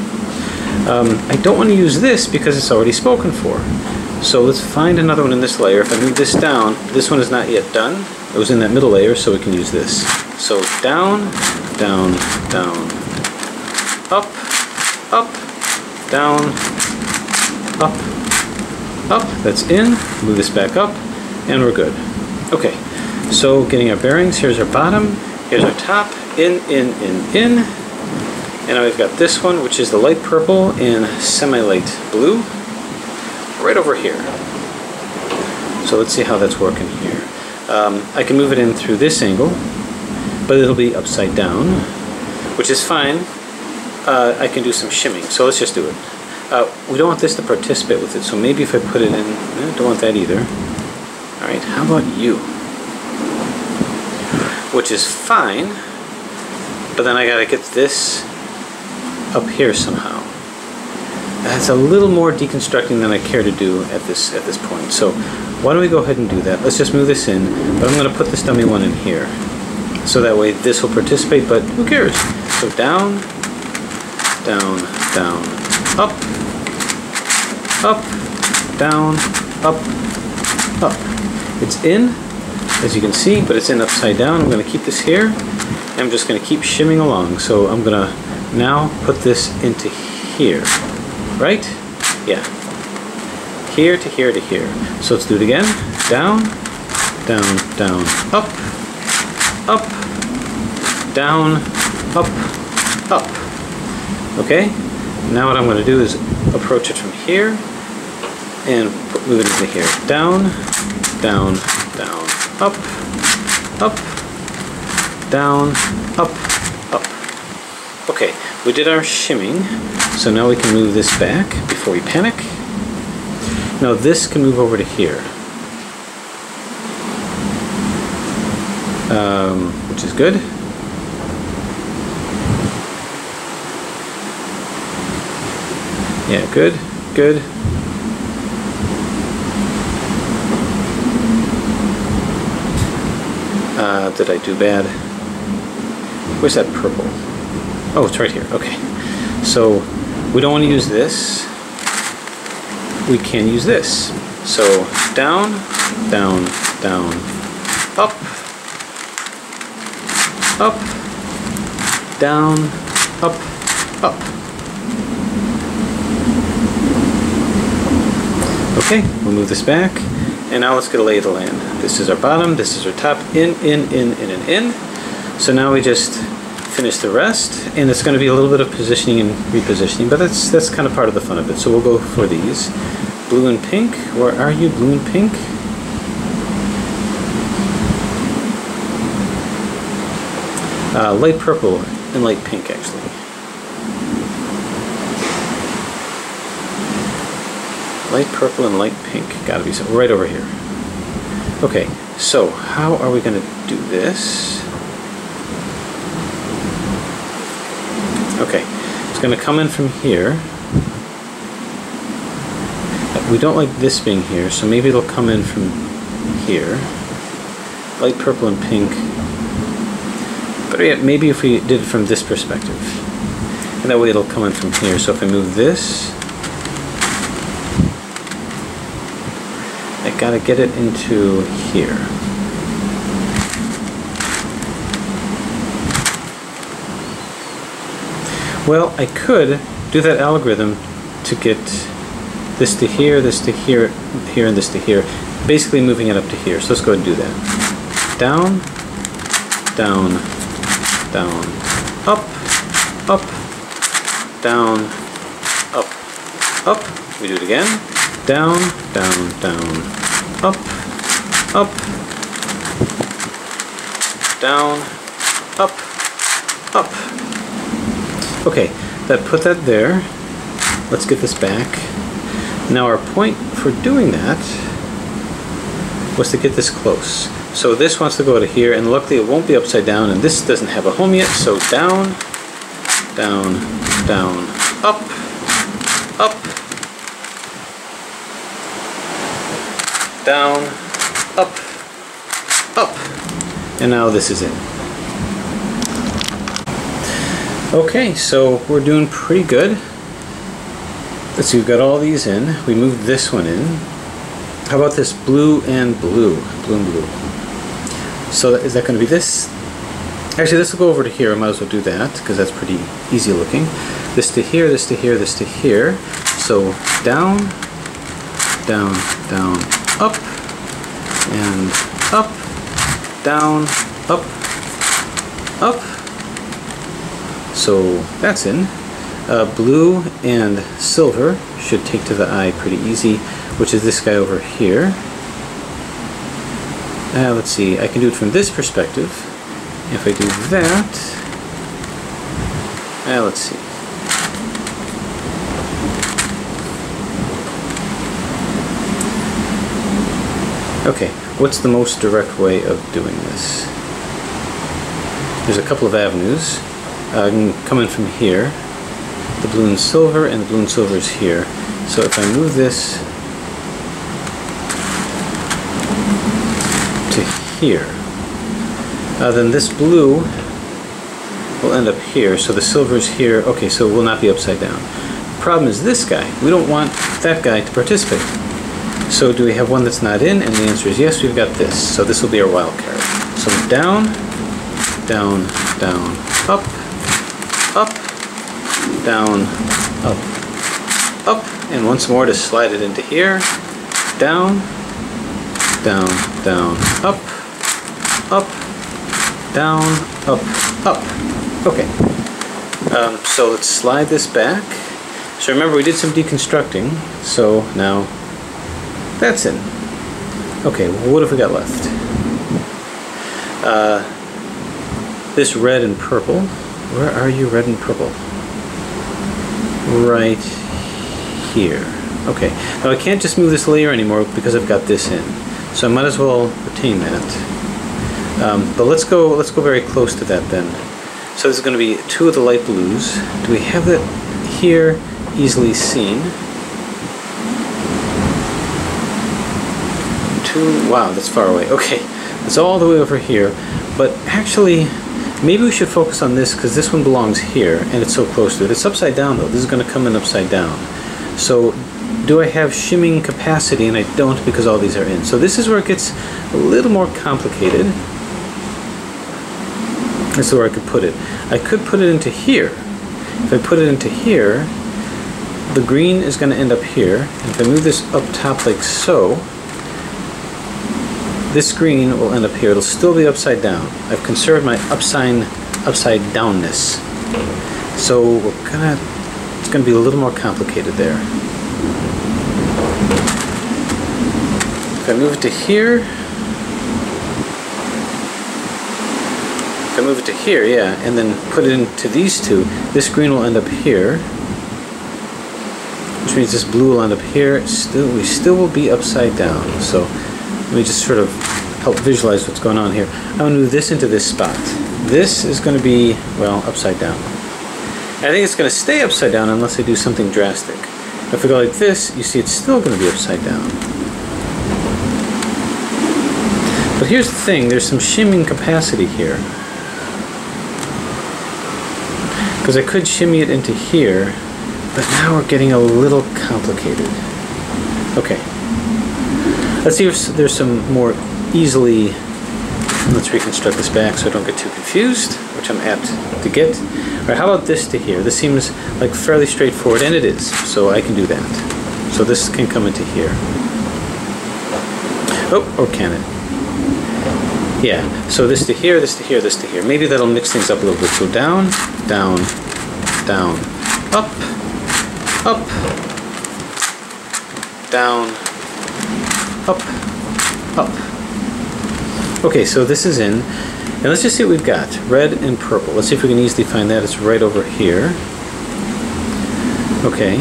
I don't want to use this because it's already spoken for. So let's find another one in this layer. If I move this down, this one is not yet done. It was in that middle layer, so we can use this. So down, down, down, up, up, down, up, up. That's in. Move this back up, and we're good. Okay, so getting our bearings, here's our bottom, here's our top, in, in. And now we've got this one, which is the light purple and semi-light blue, right over here. So let's see how that's working here. I can move it in through this angle, but it'll be upside down, which is fine. I can do some shimming, so let's just do it. We don't want this to participate with it, so maybe if I put it in, don't want that either. All right, how about you? Which is fine, but then I gotta get this up here somehow. That's a little more deconstructing than I care to do at this point. So why don't we go ahead and do that? Let's just move this in, but I'm going to put this dummy one in here. So that way this will participate, but who cares? So down, down, down, up, up, down, up, up. It's in, as you can see, but it's in upside down. I'm going to keep this here, and I'm just going to keep shimming along. So I'm going to now put this into here, right? Yeah. Here to here to here. So let's do it again. Down, down, down, up, up, down, up, up. Okay? Now what I'm going to do is approach it from here and move it into here. Down, down, down, up, up, down, up, up. Okay, we did our shimming, so now we can move this back before we panic. Now this can move over to here, which is good. Yeah, good, good. Did I do bad? Where's that purple? Oh, it's right here. Okay. So we don't want to use this. We can use this. So down, down, down, up, up, down, up, up. Okay, we'll move this back. And now let's get a lay of the land. This is our bottom, this is our top, in, and in. So now we just finish the rest, and it's going to be a little bit of positioning and repositioning, but that's kind of part of the fun of it. So we'll go for these. Blue and pink. Where are you, blue and pink? Light purple and light pink, actually. Light purple and light pink. Gotta be so right over here. Okay, so how are we going to do this? Okay, it's going to come in from here. We don't like this being here, so maybe it'll come in from here. Light purple and pink. But yeah, maybe if we did it from this perspective. And that way it'll come in from here. So if I move this, I gotta get it into here. Well, I could do that algorithm to get this to here, and this to here, basically moving it up to here. So let's go ahead and do that. Down, down, down, up, up, down, up, up. We do it again. Down, down, down, up, up, down, up, up. Okay, put that there. Let's get this back. Now our point for doing that was to get this close. So this wants to go to here, and luckily it won't be upside down, and this doesn't have a home yet, so down, down, down, up, up, down, up, up. And now this is it. Okay, so we're doing pretty good. Let's see, we've got all these in. We moved this one in. How about this blue and blue? Blue and blue. So is that going to be this? Actually, this will go over to here. I might as well do that because that's pretty easy looking. This to here, this to here, this to here. So down, down, down, up, and up, down, up, up. So that's in. Blue and silver should take to the eye pretty easy, which is this guy over here. Let's see, I can do it from this perspective. If I do that, let's see. Okay, what's the most direct way of doing this? There's a couple of avenues. I can come in from here. The blue and silver, and the blue and silver is here. So if I move this to here, then this blue will end up here. So the silver is here. Okay, so it will not be upside down. The problem is this guy. We don't want that guy to participate. So do we have one that's not in? And the answer is yes, we've got this. So this will be our wild card. So down, down, down, up, up, down, up, up, and once more to slide it into here, down, down, down, up, up, down, up, up. Okay, so let's slide this back. So remember we did some deconstructing, so now that's in. Okay, what have we got left? This red and purple. Where are you, red and purple? Right here. Okay. Now I can't just move this layer anymore because I've got this in. So I might as well retain that. But let's go very close to that then. So this is going to be two of the light blues. Do we have that here easily seen? Two. Wow, that's far away. Okay. It's all the way over here. But actually, maybe we should focus on this because this one belongs here and it's so close to it. It's upside down though. This is going to come in upside down. So do I have shimming capacity? And I don't because all these are in. So this is where it gets a little more complicated. That's where I could put it. I could put it into here. If I put it into here, the green is going to end up here. And if I move this up top like so, this green will end up here. It'll still be upside down. I've conserved my upside downness. So it's gonna be a little more complicated there. If I move it to here, yeah, and then put it into these two, this green will end up here, which means this blue will end up here. We still will be upside down. So let me just sort of help visualize what's going on here. I'm going to move this into this spot. This is going to be, well, upside down. I think it's going to stay upside down unless I do something drastic. If I go like this, you see it's still going to be upside down. But here's the thing, there's some shimming capacity here. Because I could shimmy it into here, but now we're getting a little complicated. Okay. Let's see if there's some more easily, let's reconstruct this back so I don't get too confused, which I'm apt to get. Alright, how about this to here? This seems like fairly straightforward, and it is, so I can do that. So this can come into here. Oh, or can it? Yeah, so this to here, this to here, this to here. Maybe that'll mix things up a little bit. So down, down, down, up, up, down, up, up. Okay, so this is in. And let's just see what we've got. Red and purple. Let's see if we can easily find that. It's right over here. Okay.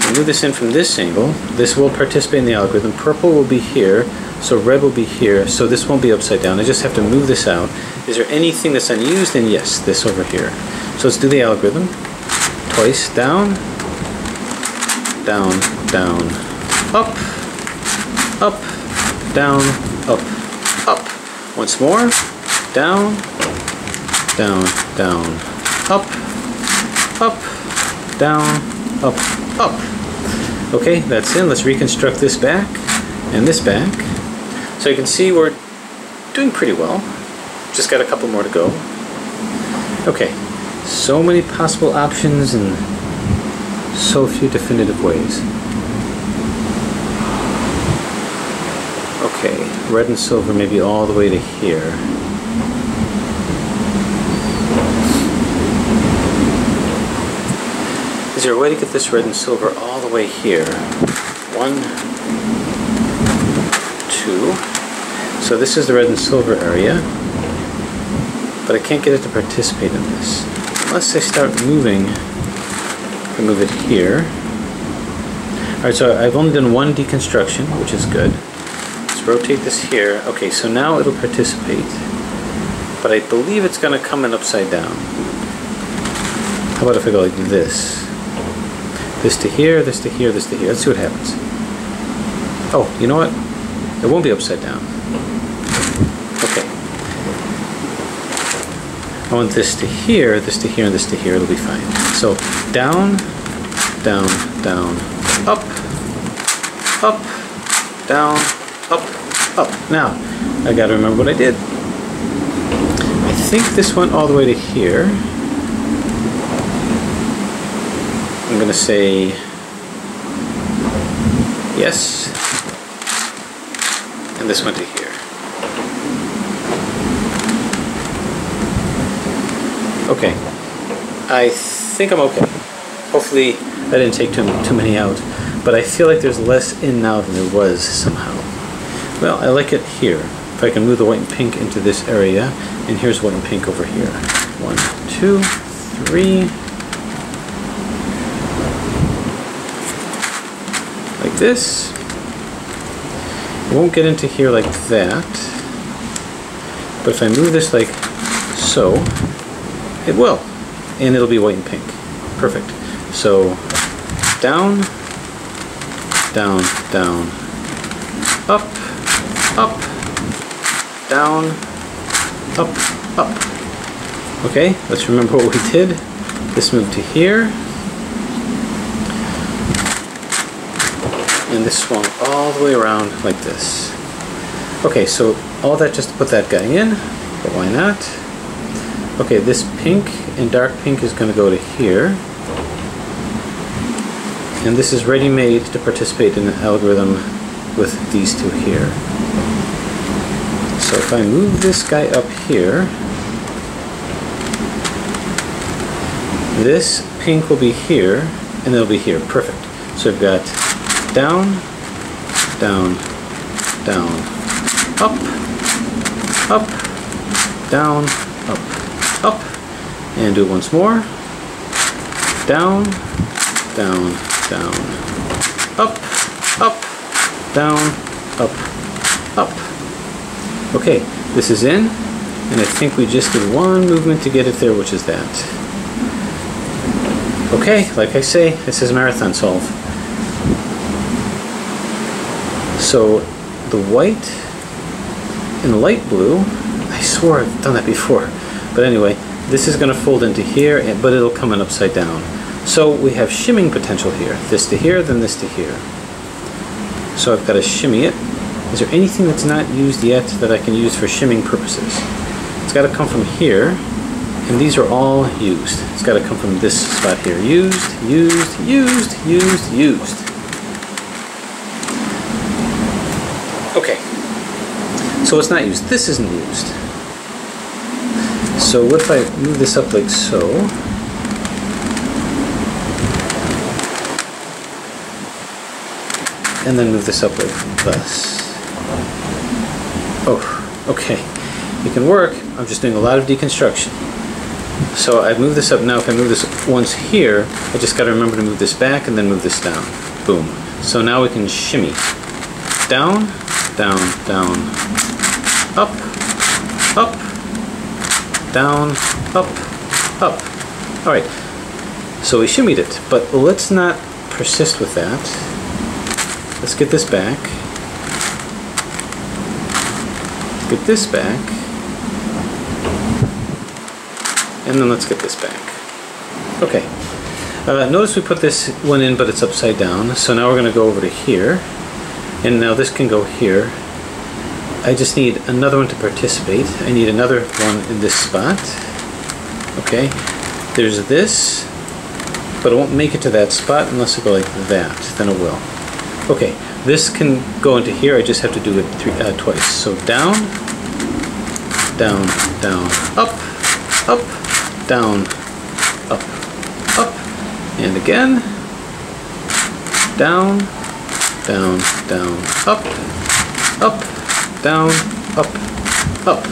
I'll move this in from this angle. This will participate in the algorithm. Purple will be here. So red will be here. So this won't be upside down. I just have to move this out. Is there anything that's unused? And yes, this over here. So let's do the algorithm. Twice. Down. Down. Down. Up. Up. Down. Up. Up. Once more. Down. Down. Down. Up. Up. Down. Up. Up. Okay, that's in. Let's reconstruct this back and this back. So you can see we're doing pretty well. Just got a couple more to go. Okay, so many possible options and so few definitive ways. Okay, red and silver maybe all the way to here. Is there a way to get this red and silver all the way here? 1, 2. So this is the red and silver area, but I can't get it to participate in this. Unless I start moving, I move it here. Alright, so I've only done one deconstruction, which is good. Let's rotate this here. Okay, so now it'll participate, but I believe it's going to come in upside down. How about if I go like this? This to here, this to here, this to here. Let's see what happens. Oh, you know what? It won't be upside down. Okay. I want this to here, and this to here. It'll be fine. So down, down, down, up, up, down, up, up. Now, I gotta remember what I did. I think this went all the way to here. I'm going to say yes, and this went to here. Okay, I think I'm okay. Hopefully I didn't take too many out, but I feel like there's less in now than there was somehow. Well, I like it here. If I can move the white and pink into this area, and here's white and pink over here. 1, 2, 3. Like this. It won't get into here like that, but if I move this like so, it will, and it'll be white and pink. Perfect. So down, down, down, up, up, down, up, up. Okay, let's remember what we did. This moved to here, and this swung all the way around like this. Okay, so all that just to put that guy in, but why not? Okay, this pink and dark pink is going to go to here, and this is ready-made to participate in the algorithm with these two here. So if I move this guy up here, this pink will be here, and it'll be here. Perfect. So I've got down, down, down, up, up, down, up, up, and do it once more. Down, down, down, up, up, down, up, up. Okay, this is in, and I think we just did one movement to get it there, which is that. Okay, like I say, this is marathon solve. So the white and the light blue, I swore I've done that before, but anyway, this is going to fold into here, but it'll come in upside down. So we have shimming potential here. This to here, then this to here. So I've got to shimmy it. Is there anything that's not used yet that I can use for shimming purposes? It's got to come from here, and these are all used. It's got to come from this spot here. Used, used, used, used, used. Okay, so it's not used. This isn't used. So what if I move this up like so? And then move this up like thus. Oh, okay. It can work. I'm just doing a lot of deconstruction. So I've moved this up. Now if I move this once here, I just got to remember to move this back and then move this down. Boom. So now we can shimmy. Down, down, down, up, up, down, up, up. All right. So we shimmied it, but let's not persist with that. Let's get this back. Get this back. And then let's get this back. Okay. Notice we put this one in, but it's upside down. So now we're going to go over to here. And now this can go here. I just need another one to participate. I need another one in this spot. Okay, there's this, but it won't make it to that spot unless I go like that, then it will. Okay, this can go into here, I just have to do it twice. So down, down, down, up, up, down, up, up, and again, down, down, down, up, up, down, up, up.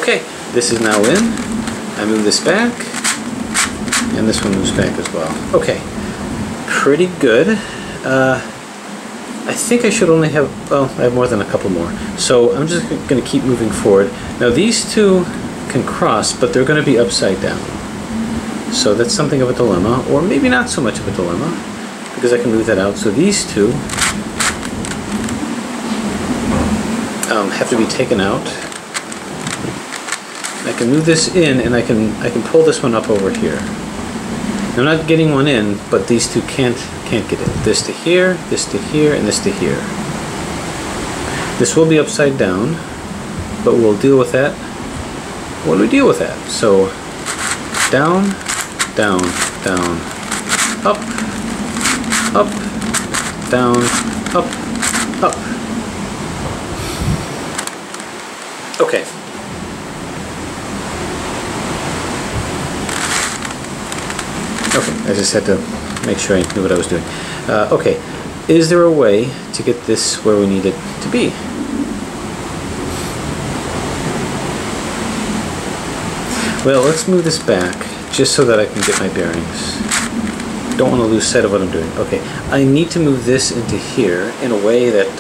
Okay, this is now in. I move this back, and this one moves back as well. Okay, pretty good. I think I should only have, well, I have more than a couple more. So I'm just going to keep moving forward. Now these two can cross, but they're going to be upside down. So that's something of a dilemma, or maybe not so much of a dilemma, because I can move that out. So these two have to be taken out. I can move this in, and I can pull this one up over here. I'm not getting one in, but these two can't get in. This to here, and this to here. This will be upside down, but we'll deal with that. What do we deal with that? So down, down, down, up, up, down, up, up. Okay. Okay, I just had to make sure I knew what I was doing. Okay, is there a way to get this where we need it to be? Well, let's move this back just so that I can get my bearings. Don't want to lose sight of what I'm doing. Okay, I need to move this into here in a way that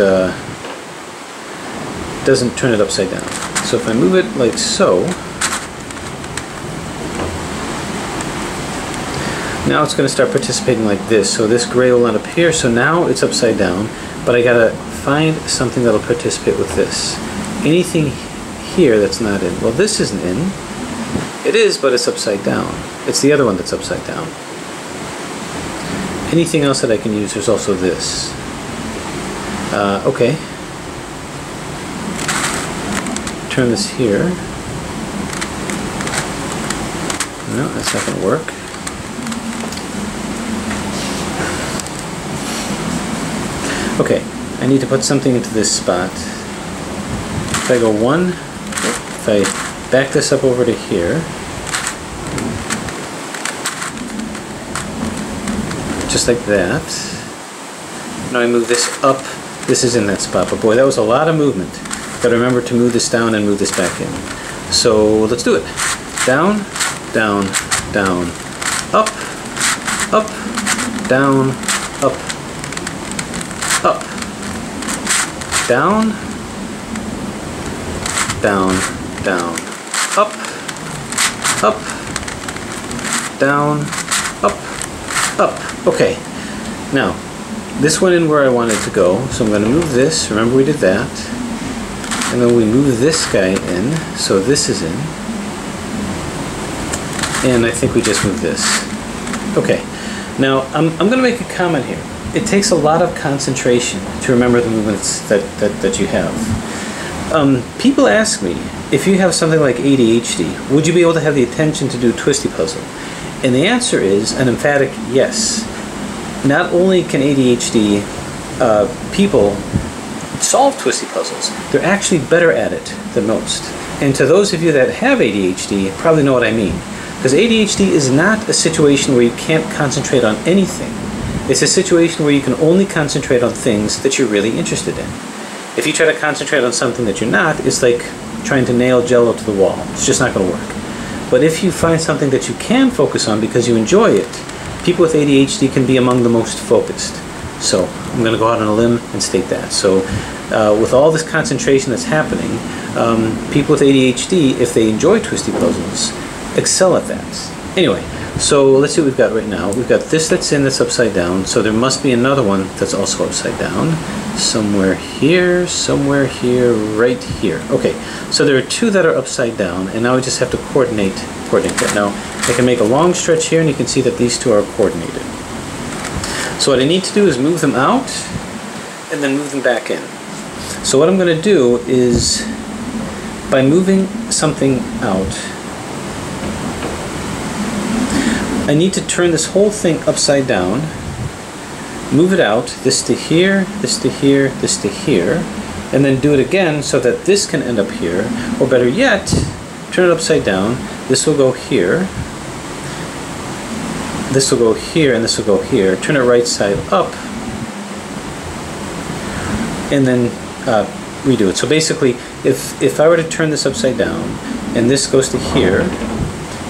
doesn't turn it upside down. So if I move it like so, now it's going to start participating like this. So this gray will end up here. So now it's upside down, but I gotta find something that'll participate with this. Anything here that's not in. Well, this isn't in. It is, but it's upside down. It's the other one that's upside down. Anything else that I can use? There's also this. Okay. Turn this here. No, that's not going to work. Okay, I need to put something into this spot. If I go one, if I back this up over to here, just like that. Now I move this up. This is in that spot, but boy, that was a lot of movement. Got to remember to move this down and move this back in. So let's do it. Down, down, down, up, up, down, up, up, down, down, down, up, up, down, up, up. Okay, now this went in where I wanted to go, so I'm going to move this. Remember we did that. And then we move this guy in, so this is in. And I think we just move this. Okay, now I'm going to make a comment here. It takes a lot of concentration to remember the movements that you have. People ask me, if you have something like ADHD, would you be able to have the attention to do Twisty Puzzle? And the answer is an emphatic yes. Not only can ADHD people solve Twisty Puzzles, they're actually better at it than most. And to those of you that have ADHD, probably know what I mean. Because ADHD is not a situation where you can't concentrate on anything. It's a situation where you can only concentrate on things that you're really interested in. If you try to concentrate on something that you're not, it's like trying to nail Jello to the wall. It's just not going to work. But if you find something that you can focus on because you enjoy it, people with ADHD can be among the most focused. So I'm going to go out on a limb and state that. So with all this concentration that's happening, people with ADHD, if they enjoy Twisty Puzzles, excel at that. Anyway, so let's see what we've got right now. We've got this that's in that's upside down, so there must be another one that's also upside down. Somewhere here, right here. Okay, so there are two that are upside down, and now we just have to coordinate that. Now, I can make a long stretch here, and you can see that these two are coordinated. So what I need to do is move them out, and then move them back in. So what I'm going to do is, by moving something out, I need to turn this whole thing upside down, move it out, this to here, this to here, this to here, and then do it again so that this can end up here, or better yet, turn it upside down, this will go here, this will go here, and this will go here, turn it right side up, and then redo it. So basically, if I were to turn this upside down, and this goes to here,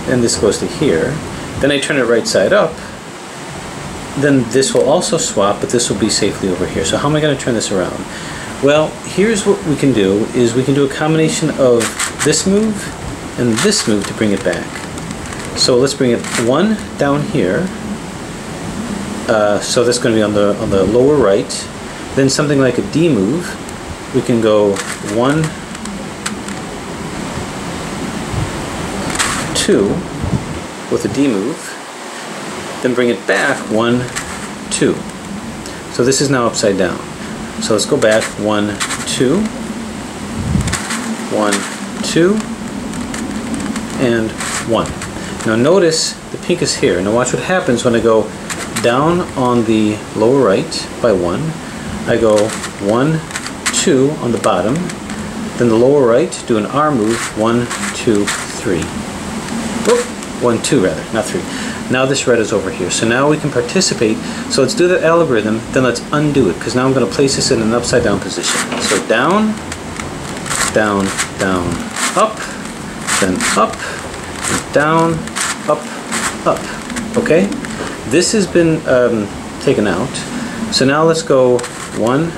and this goes to here, then I turn it right side up, then this will also swap, but this will be safely over here. So how am I going to turn this around? Well, here's what we can do, is we can do a combination of this move and this move to bring it back. So let's bring it 1 down here, so that's going to be on the lower right. Then something like a D move, we can go 1, 2 with a D move, then bring it back 1, 2. So this is now upside down. So let's go back 1, 2, 1, 2, and 1. Now notice the pink is here. Now watch what happens when I go down on the lower right by 1. I go 1, 2 on the bottom, then the lower right, do an R move, 1, 2, 3. Oop, 1, 2 rather, not 3. Now this red is over here, so now we can participate. So let's do the algorithm, then let's undo it, because now I'm going to place this in an upside down position. So down, down, down, up, then up, down, up, up. Okay? This has been taken out. So now let's go 1,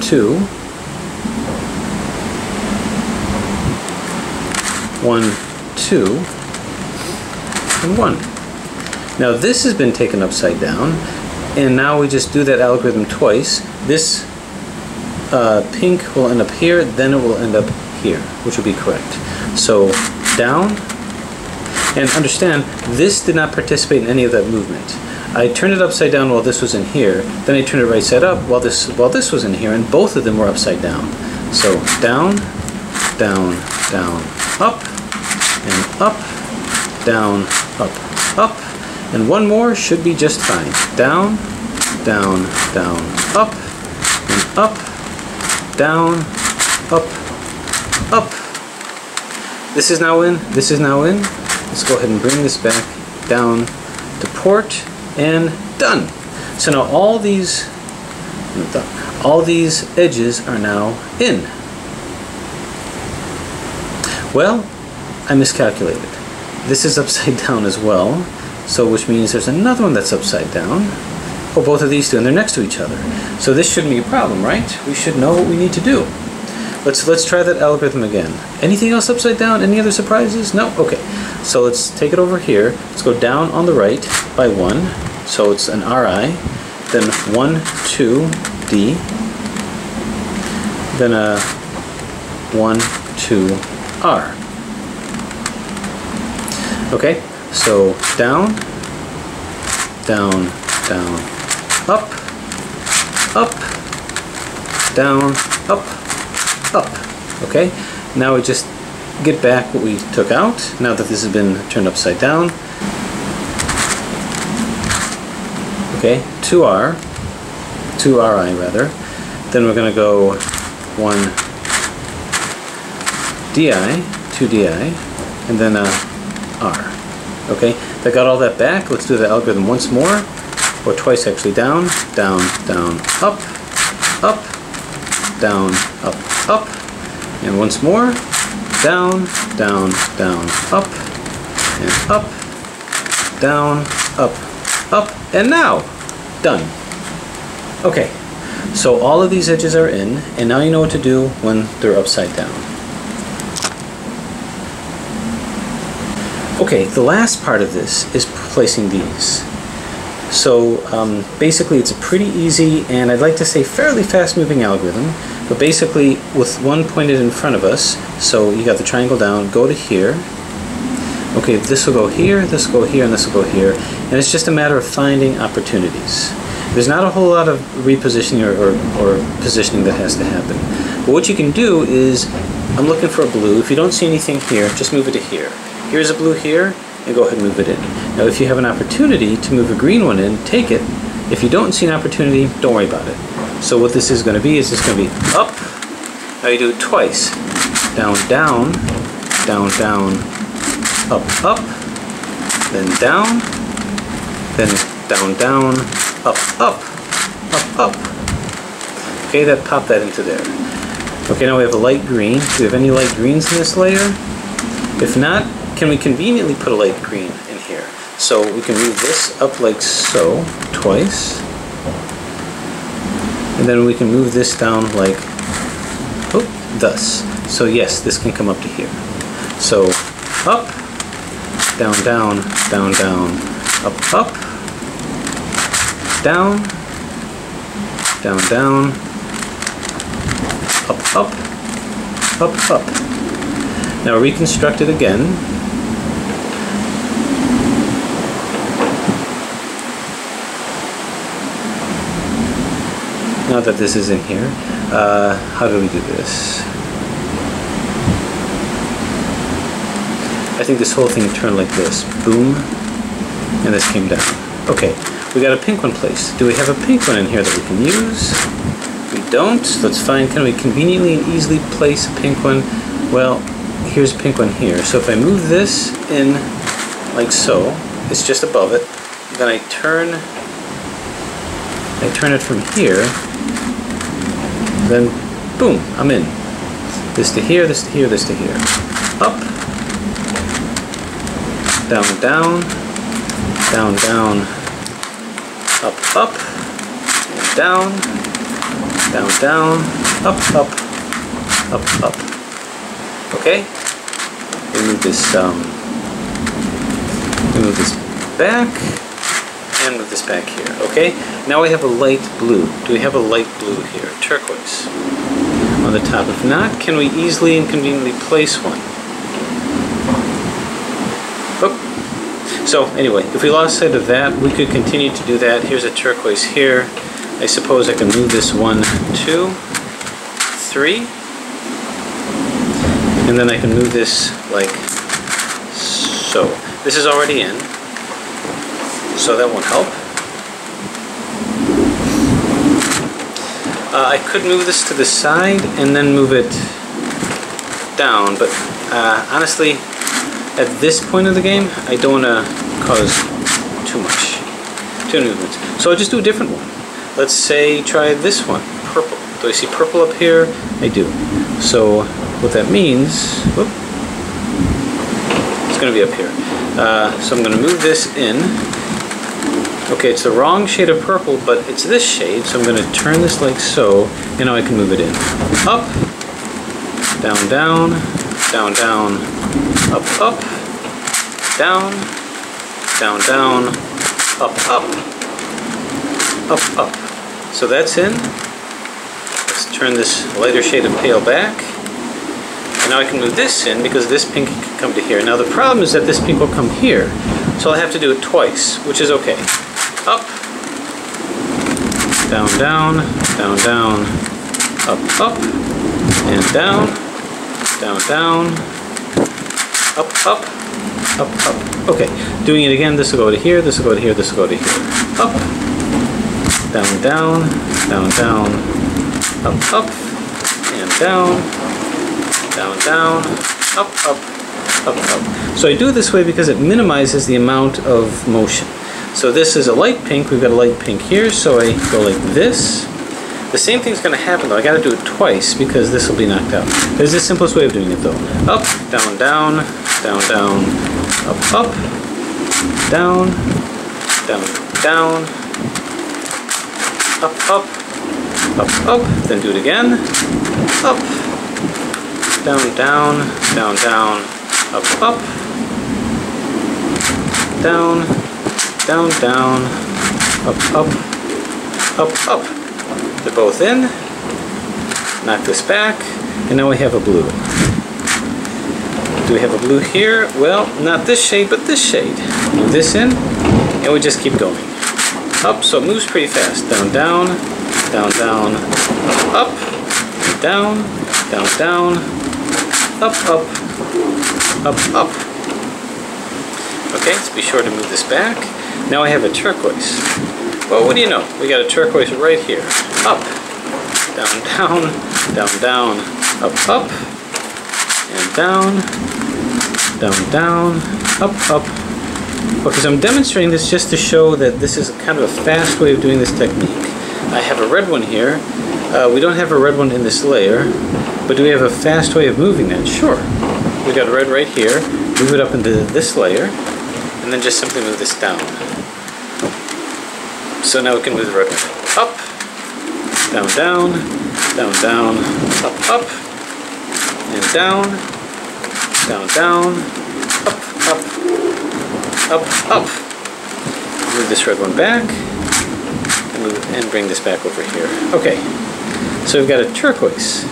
2, 1, 2, and 1. Now this has been taken upside down, and now we just do that algorithm twice. This pink will end up here, then it will end up here, which will be correct. So down, and understand, this did not participate in any of that movement. I turned it upside down while this was in here, then I turned it right side up while this was in here, and both of them were upside down. So down, down, down, up, and up, down, up, up, and one more should be just fine. Down, down, down, up, and up, down, up, up. This is now in, this is now in. Let's go ahead and bring this back down to port, and done. So now all these edges are now in. Well, I miscalculated. This is upside down as well, so which means there's another one that's upside down. Oh, both of these two, and they're next to each other. So this shouldn't be a problem, right? We should know what we need to do. Let's try that algorithm again. Anything else upside down? Any other surprises? No? Okay. So let's take it over here. Let's go down on the right by 1. So it's an RI. Then 1, 2, D. Then a 1, 2, R. Okay. So down, down, down, up, up, down, up, up. Okay, now we just get back what we took out, now that this has been turned upside down. Okay, 2R, 2RI rather. Then we're going to go 1 DI, 2 DI, and then a R. Okay, that got all that back. Let's do the algorithm once more, or twice actually. Down, down, down, up, up, down, up, up, and once more, down, down, down, up, and up, down, up, up, and now, done. Okay, so all of these edges are in, and now you know what to do when they're upside down. Okay, the last part of this is placing these. So basically it's a pretty easy, and I'd like to say fairly fast moving algorithm, but basically with one pointed in front of us, so you got the triangle down, go to here, Okay, this will go here, this will go here, and this will go here. And it's just a matter of finding opportunities. There's not a whole lot of repositioning or positioning that has to happen. But what you can do is, I'm looking for a blue. If you don't see anything here, just move it to here. Here's a blue here, and go ahead and move it in. Now if you have an opportunity to move a green one in, take it. If you don't see an opportunity, don't worry about it. So what this is going to be is it's going to be up. Now you do it twice. Down, down, down, down, up, up, then down, then down, down, up, up, up, up. Okay, that popped that into there. Okay, now we have a light green. Do we have any light greens in this layer? If not, can we conveniently put a light green in here? So we can move this up like so, twice. And then we can move this down like, oh, thus. So yes, this can come up to here. So up, down, down, down, down, up, up, down, down, down, up, up, up, up. Now reconstruct it again. Now that this is in here, how do we do this? I think this whole thing turned like this. Boom, and this came down. Okay, we got a pink one placed. Do we have a pink one in here that we can use? We don't. Let's find, can we conveniently and easily place a pink one? Well, here's a pink one here. So if I move this in like so, it's just above it, then I turn it from here, then boom, I'm in. This to here, this to here, this to here. Up, down, down, down, down, up, up, and down, down, down, up, up, up, up. Okay? We move this back, and move this back here. Okay? Now we have a light blue. Do we have a light blue here? Turquoise. On the top. If not, can we easily and conveniently place one? Oh. So anyway, if we lost sight of that, we could continue to do that. Here's a turquoise here. I suppose I can move this 1, 2, 3. And then I can move this like so. This is already in, so that won't help. I could move this to the side and then move it down, but honestly, at this point of the game, I don't want to cause too many movements. So I'll just do a different one. Let's say try this one, purple. Do I see purple up here? I do. So what that means, whoop, it's going to be up here. So I'm going to move this in. Okay, it's the wrong shade of purple, but it's this shade, so I'm going to turn this like so, and now I can move it in. Up, down, down, down, down, up, up, down, down, down, up, up, up, up. So that's in. Let's turn this lighter shade of pale back. And now I can move this in because this pink can come to here. Now the problem is that this pink will come here, so I'll have to do it twice, which is okay. Up, down, down, down, down, up, up, and down, down, down, up, up, up, up. Okay, doing it again, this will go to here, this will go to here, this will go to here. Up, down, down, down, down, up, up, and down, down, down, up, up, up, up. So I do it this way because it minimizes the amount of motion. So this is a light pink, we've got a light pink here, so I go like this. The same thing's going to happen though, I got to do it twice because this will be knocked out. There's the simplest way of doing it though. Up, down, down, down, down, up, up, down, down, down, up, up, up, up, then do it again. Up, down, down, down, down, up, up, down, down, down, up, up, up, up. They're both in. Knock this back, and now we have a blue. Do we have a blue here? Well, not this shade, but this shade. Move this in, and we just keep going. Up, so it moves pretty fast. Down, down, down, down, up, up, down, down, down, up, up, up, up. Okay, let's be sure to move this back. Now I have a turquoise. Well, what do you know? We got a turquoise right here. Up, down, down, down, down, up, up, and down, down, down, up, up. Okay, so I'm demonstrating this just to show that this is kind of a fast way of doing this technique. I have a red one here. We don't have a red one in this layer, but do we have a fast way of moving that? Sure. We've got red right here. Move it up into this layer, and then just simply move this down. So now we can move the red one up, down, down, down, down, up, up, and down, down, down, up, up, up, up. Move this red one back, and bring this back over here. Okay, so we've got a turquoise.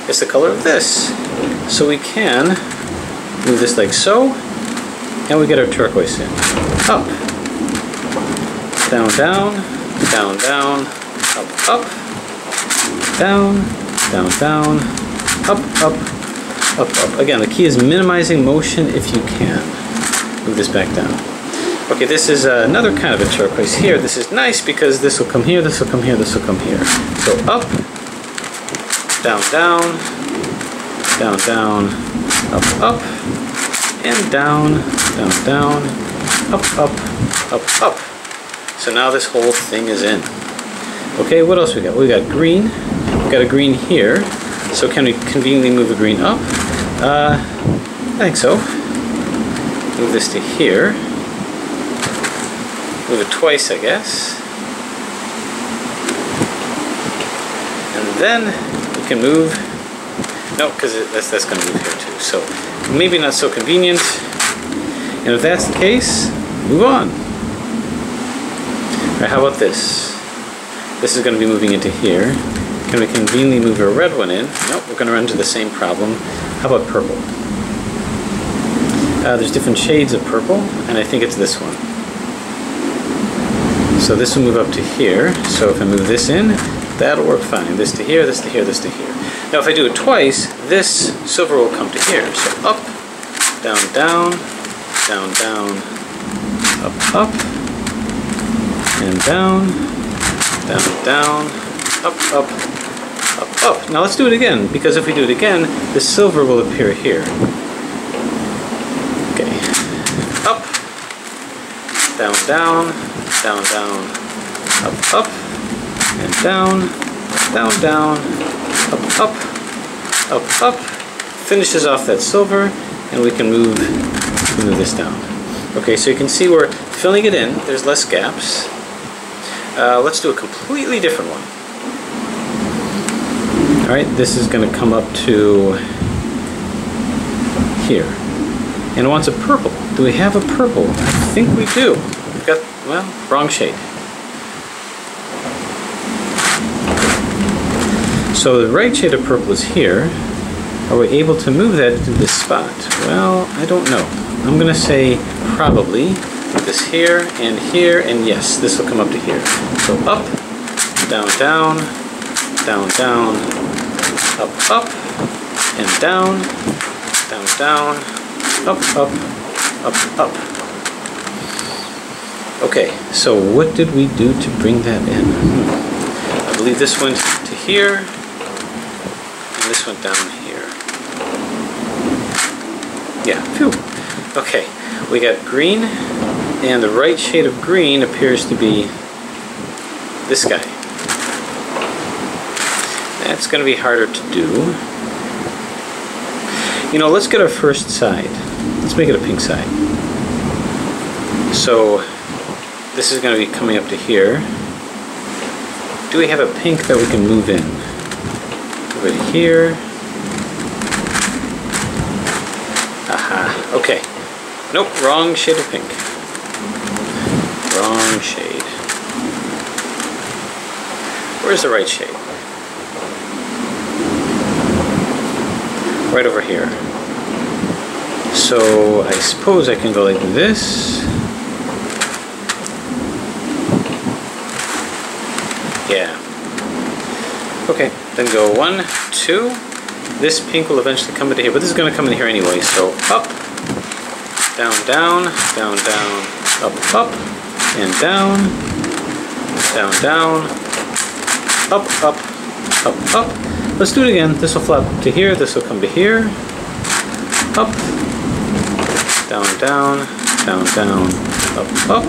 It's the color of this. So we can move this like so, and we get our turquoise in. Up, down, down, down, down, up, up, down, down, down, up, up, up, up. Again, the key is minimizing motion if you can. Move this back down. Okay, this is another kind of a turquoise here. This is nice because this will come here, this will come here, this will come here. So up, down, down, down, down, up, up, and down, down, down, up, up, up, up. So now this whole thing is in. Okay, what else we got? We got green. We've got a green here. So can we conveniently move a green up? I think so. Move this to here. Move it twice, I guess. And then we can move. No, because that's going to move here too. So maybe not so convenient. And if that's the case, move on. All right, how about this? This is going to be moving into here. Can we conveniently move a red one in? Nope, we're going to run into the same problem. How about purple? There's different shades of purple, and I think it's this one. So this will move up to here. So if I move this in, that'll work fine. This to here, this to here, this to here. Now if I do it twice, this silver will come to here. So up, down, down, down, down, up, up, and down, down, down, up, up, up, up. Now let's do it again, because if we do it again, the silver will appear here. Okay. Up, down, down, down, down, up, up, and down, down, down, up, up, up, up. Finishes off that silver, and we can move this down. Okay, so you can see we're filling it in. There's less gaps. Let's do a completely different one. All right, this is going to come up to here. And it wants a purple. Do we have a purple? I think we do. We've got, well, wrong shade. So the right shade of purple is here. Are we able to move that into this spot? Well, I don't know. I'm going to say probably. This here, and yes, this will come up to here. So up, down, down, down, down, up, and down, down, down, up, up. Okay, so what did we do to bring that in? I believe this went to here, and this went down here. Yeah, phew. Okay, we got green, and the right shade of green appears to be this guy. That's going to be harder to do. You know, let's get our first side. Let's make it a pink side. So this is going to be coming up to here. Do we have a pink that we can move in? Move it here. Aha, okay. Nope, wrong shade of pink. Wrong shade. Where's the right shade? Right over here. So I suppose I can go like this. Yeah. Okay, then go 1, 2. This pink will eventually come into here, but this is going to come in here anyway. So up, down, down, down, down, up, up, and down, down, down, up, up, up, up. Let's do it again. This will flop to here. This will come to here. Up, down, down, down, down, up, up,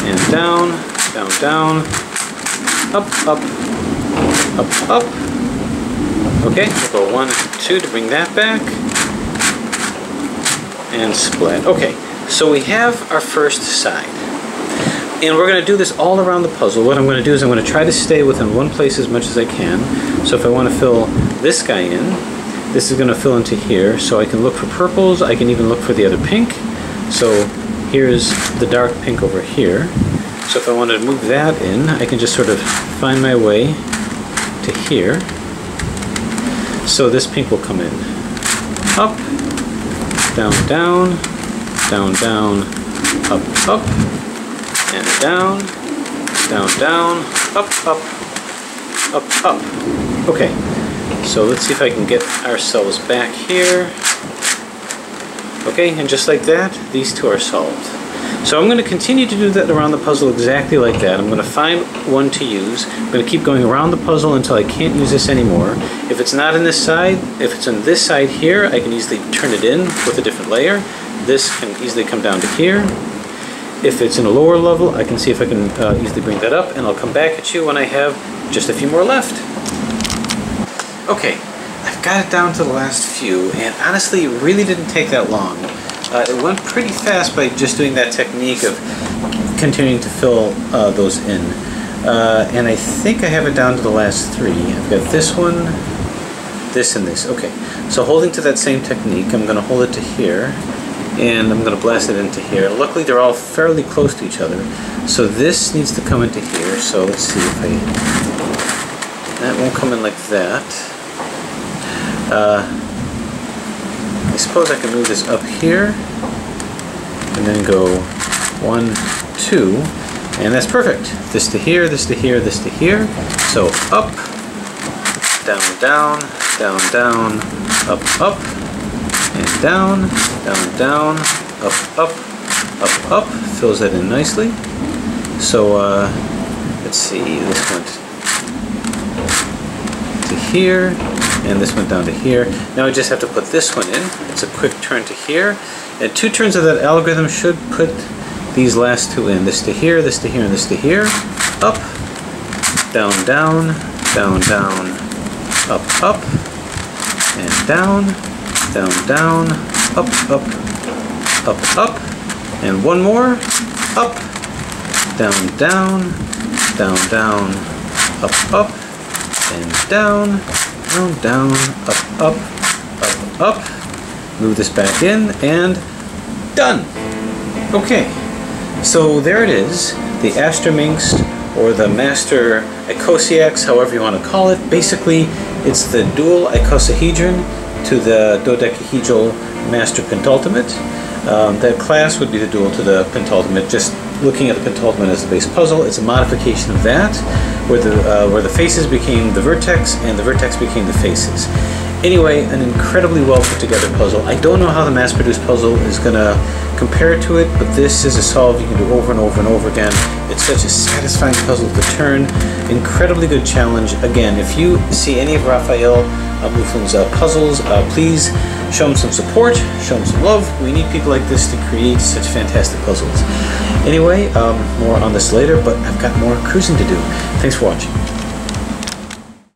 and down, down, down, up, up, up, up. Okay, we'll go 1, 2 to bring that back, and split. Okay, so we have our first side. And we're going to do this all around the puzzle. What I'm going to do is I'm going to try to stay within one place as much as I can. So if I want to fill this guy in, this is going to fill into here. So I can look for purples. I can even look for the other pink. So here's the dark pink over here. So if I wanted to move that in, I can just sort of find my way to here. So this pink will come in. Up, down, down, down, down, up, up, and down, down, down, up, up, up, up. Okay, so let's see if I can get ourselves back here. Okay, and just like that, these two are solved. So I'm going to continue to do that around the puzzle exactly like that. I'm going to find one to use. I'm going to keep going around the puzzle until I can't use this anymore. If it's not in this side, if it's on this side here, I can easily turn it in with a different layer. This can easily come down to here. If it's in a lower level, I can see if I can easily bring that up, and I'll come back at you when I have just a few more left. Okay, I've got it down to the last few, and honestly, it really didn't take that long. It went pretty fast by just doing that technique of continuing to fill those in. And I think I have it down to the last 3. I've got this one, this, and this. Okay, so holding to that same technique, I'm going to hold it to here, and I'm going to blast it into here. Luckily, they're all fairly close to each other. So this needs to come into here. So let's see if that won't come in like that. I suppose I can move this up here and then go 1, 2, and that's perfect. This to here, this to here, this to here. So up, down, down, down, down, up, up, and down, down, down, up, up, up, up. Fills that in nicely. So let's see, this went to here, and this went down to here. Now I just have to put this one in. It's a quick turn to here. And 2 turns of that algorithm should put these last 2 in. This to here, this to here, and this to here. Up, down, down, down, down, up, up, and down, down, down, up, up, up, up. And one more. Up, down, down, down, down, up, up, and down, down, down, up, up, up, up. Move this back in, and done! Okay, so there it is, the Astrominx, or the Master Icosiex, however you want to call it. Basically, it's the dual icosahedron to the dodecahedral Master Pentultimate. That class would be the dual to the Pentultimate. Just looking at the Pentultimate as the base puzzle, it's a modification of that, where the faces became the vertex and the vertex became the faces. Anyway, an incredibly well put together puzzle. I don't know how the mass-produced puzzle is going to compare to it, but this is a solve you can do over and over and over again. It's such a satisfying puzzle to turn. Incredibly good challenge. Again, if you see any of Raphael Mouflin's puzzles, please show him some support, show him some love. We need people like this to create such fantastic puzzles. Anyway, more on this later, but I've got more cruising to do. Thanks for watching.